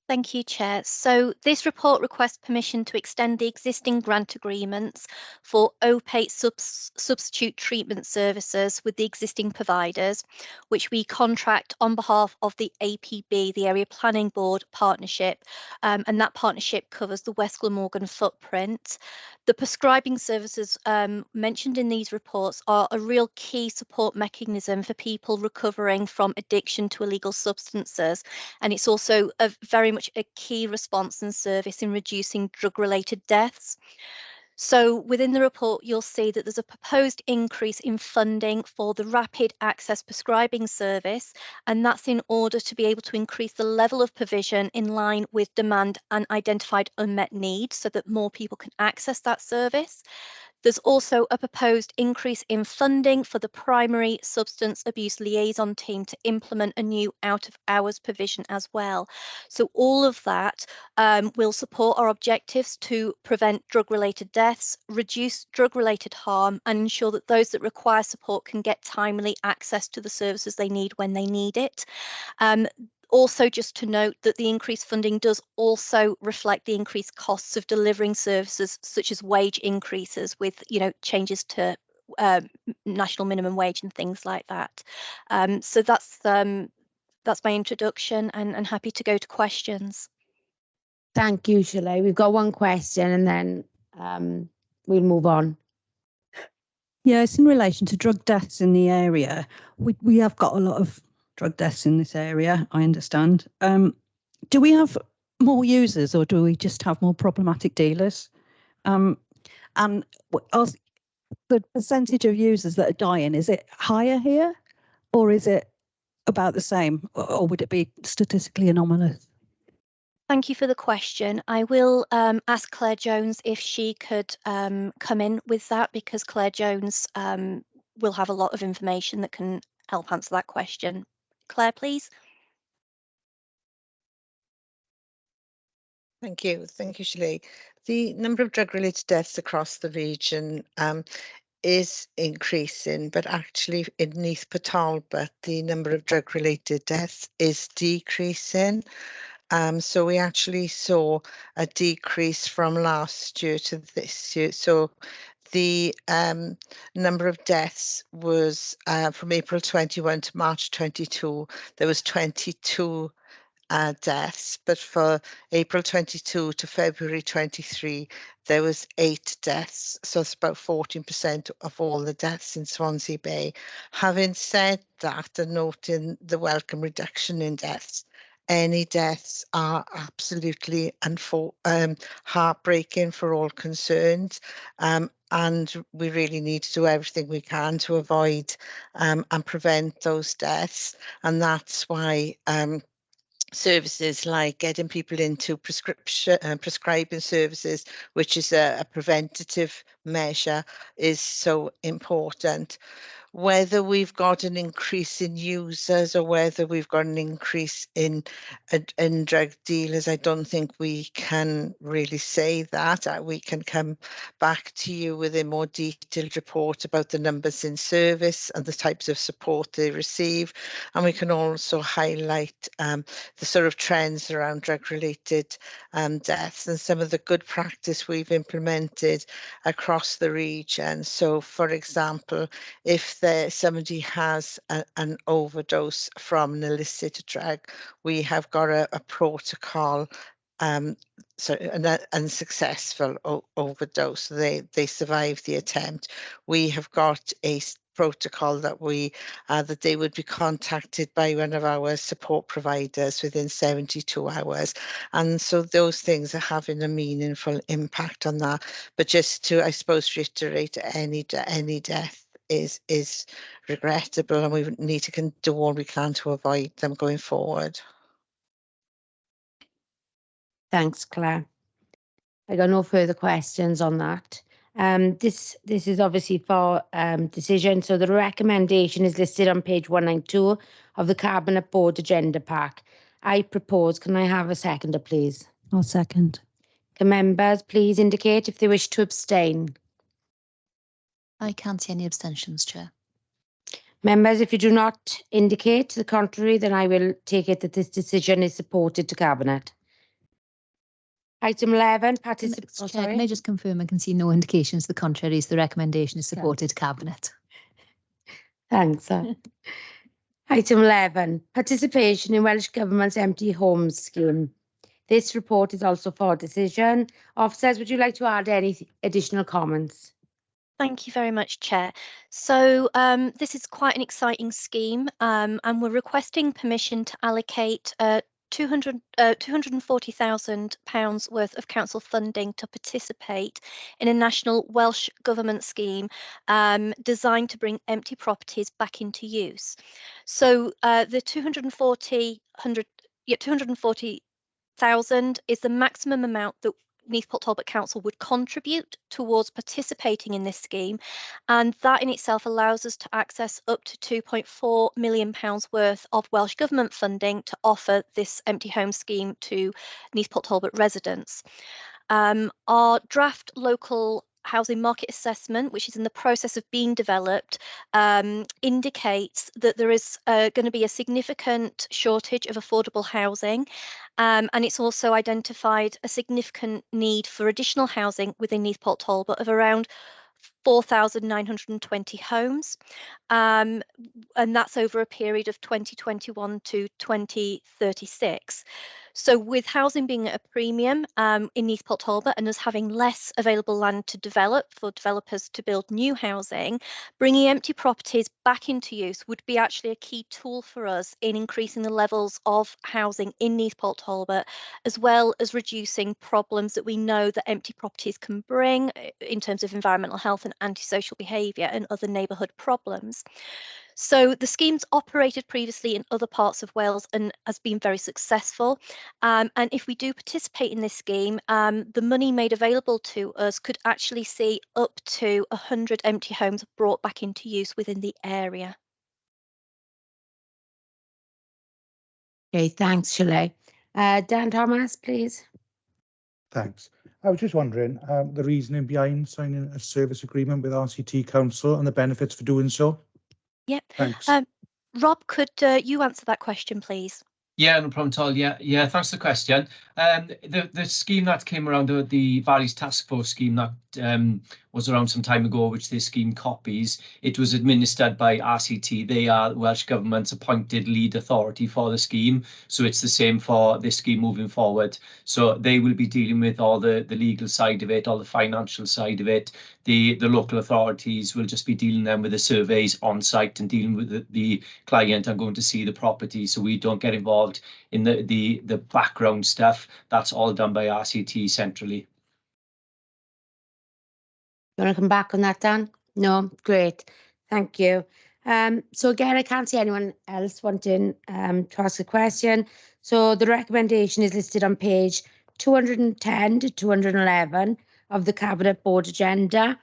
P: Thank you, Chair. So this report requests permission to extend the existing grant agreements for opaque substitute treatment services with the existing providers, which we contract on behalf of the APB, the Area Planning Board Partnership, and that partnership covers the West Glamorgan footprint. The prescribing services mentioned in these reports are a real key support mechanism for people recovering from addiction to illegal substances, and it's also a very much a key response and service in reducing drug-related deaths. So within the report, you'll see that there's a proposed increase in funding for the rapid access prescribing service, and that's in order to be able to increase the level of provision in line with demand and identified unmet needs so that more people can access that service. There's also a proposed increase in funding for the primary substance abuse liaison team to implement a new out-of-hours provision as well. So all of that will support our objectives to prevent drug-related deaths, reduce drug-related harm, and ensure that those that require support can get timely access to the services they need when they need it. Also, just to note that the increased funding does also reflect the increased costs of delivering services such as wage increases with, changes to national minimum wage and things like that. So that's my introduction, and happy to go to questions.
O: Thank you, Shirley. We've got one question and then we'll move on.
B: Yeah, it's in relation to drug deaths in the area. We have got a lot of drug deaths in this area, I understand. Do we have more users, or do we just have more problematic dealers? And the percentage of users that are dying, is it higher here, or is it about the same, or would it be statistically anomalous?
P: Thank you for the question. I will ask Claire Jones if she could come in with that, because Claire Jones will have a lot of information that can help answer that question. Claire, please.
T: Thank you, Shirley. The number of drug-related deaths across the region is increasing, but actually in Neath, Talbot, the number of drug-related deaths is decreasing. So we actually saw a decrease from last year to this year. So the number of deaths was from April 21 to March 22, there was 22 deaths, but for April 22 to February 23, there was 8 deaths. So it's about 14% of all the deaths in Swansea Bay. Having said that, and noting the welcome reduction in deaths, any deaths are absolutely heartbreaking for all concerned. And we really need to do everything we can to avoid and prevent those deaths. And that's why services like getting people into prescribing services, which is a preventative measure, is so important. Whether we've got an increase in users or whether we've got an increase in drug dealers, I don't think we can really say that. We can come back to you with a more detailed report about the numbers in service and the types of support they receive. And we can also highlight the sort of trends around drug-related deaths and some of the good practice we've implemented across the region. So, for example, if somebody has an overdose from an illicit drug, we have got a protocol, so an unsuccessful overdose. They survive the attempt. We have got a protocol that that they would be contacted by one of our support providers within 72 hours. And so those things are having a meaningful impact on that. But just to, I suppose, reiterate, any death is regrettable, and we need to do all we can to avoid them going forward.
A: Thanks, Claire. I got no further questions on that. This is obviously for decision. So the recommendation is listed on page 192 of the Cabinet Board Agenda Pack. I propose, can I have a seconder, please?
B: I'll second.
A: Can members please indicate if they wish to abstain?
D: I can't see any abstentions, Chair.
A: Members, if you do not indicate to the contrary, then I will take it that this decision is supported to Cabinet. Item 11, participants.
D: Chair, can I just confirm I can see no indications to the contrary, so the recommendation is supported to Cabinet.
A: Thanks. Item 11, participation in Welsh Government's empty homes scheme. This report is also for decision. Officers, would you like to add any additional comments?
P: Thank you very much, Chair. So this is quite an exciting scheme, and we're requesting permission to allocate £240,000 worth of council funding to participate in a national Welsh Government scheme designed to bring empty properties back into use. So the 240,000 is the maximum amount that Neath Talbot Council would contribute towards participating in this scheme, and that in itself allows us to access up to £2.4 million worth of Welsh Government funding to offer this empty home scheme to Neath Talbot residents. Our draft local housing market assessment, which is in the process of being developed, indicates that there is going to be a significant shortage of affordable housing, and it's also identified a significant need for additional housing within Neath Talbot of around 4,920 homes, and that's over a period of 2021 to 2036. So with housing being at a premium in Neath Talbot and us having less available land to develop for developers to build new housing, bringing empty properties back into use would be actually a key tool for us in increasing the levels of housing in Neath Talbot, as well as reducing problems that we know that empty properties can bring in terms of environmental health and antisocial behaviour and other neighbourhood problems. So the scheme's operated previously in other parts of Wales and has been very successful. And if we do participate in this scheme, the money made available to us could actually see up to 100 empty homes brought back into use within the area.
A: Okay, thanks, Shelley. Dan Thomas, please.
Q: Thanks. I was just wondering the reasoning behind signing a service agreement with RCT Council and the benefits for doing so.
P: Yep.
Q: Thanks.
P: Rob, could you answer that question, please?
R: Yeah, no problem at all. Yeah, thanks for the question. The scheme that came around, the Valleys Task Force scheme that was around some time ago, which this scheme copies, it was administered by RCT. They are Welsh Government's appointed lead authority for the scheme. So it's the same for this scheme moving forward. So they will be dealing with all the legal side of it, all the financial side of it. The local authorities will just be dealing then with the surveys on site and dealing with the client and going to see the property. So we don't get involved in the background stuff. That's all done by RCT centrally.
A: You want to come back on that, Dan? No, great. Thank you. So again, I can't see anyone else wanting to ask a question. So the recommendation is listed on page 210 to 211 of the Cabinet Board Agenda.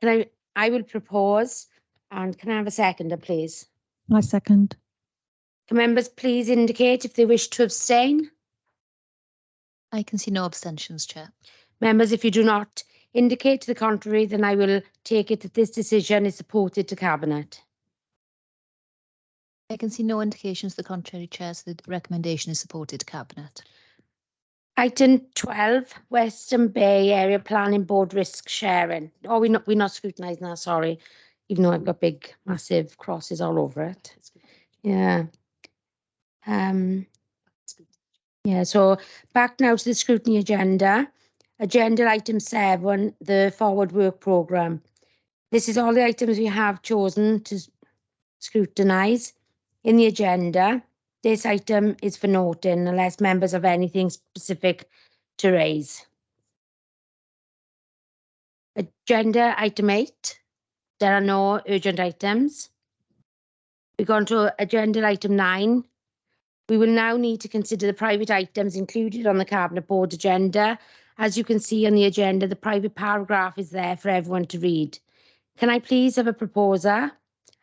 A: I will propose, and can I have a seconder, please?
B: I second.
A: Can members please indicate if they wish to abstain?
D: I can see no abstentions, Chair.
A: Members, if you do not indicate to the contrary, then I will take it that this decision is supported to Cabinet.
D: I can see no indications to the contrary, Chair, so the recommendation is supported to Cabinet.
A: Item 12, Western Bay Area Planning Board risk sharing. Oh, we're not scrutinising that, sorry, even though I've got big, massive crosses all over it. Yeah. Yeah, so back now to the scrutiny agenda. Agenda item 7, the forward work programme. This is all the items we have chosen to scrutinise in the agenda. This item is for noting unless members have anything specific to raise. Agenda item 8. There are no urgent items. We go on to agenda item 9. We will now need to consider the private items included on the Cabinet Board agenda. As you can see on the agenda, the private paragraph is there for everyone to read. Can I please have a proposer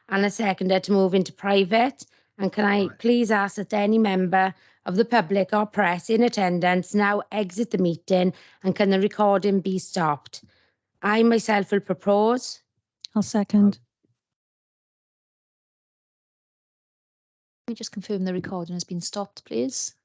A: and a seconder to move into private? And can I please ask that any member of the public or press in attendance now exit the meeting, and can the recording be stopped? I myself will propose.
B: I'll second.
D: Can we just confirm the recording has been stopped, please?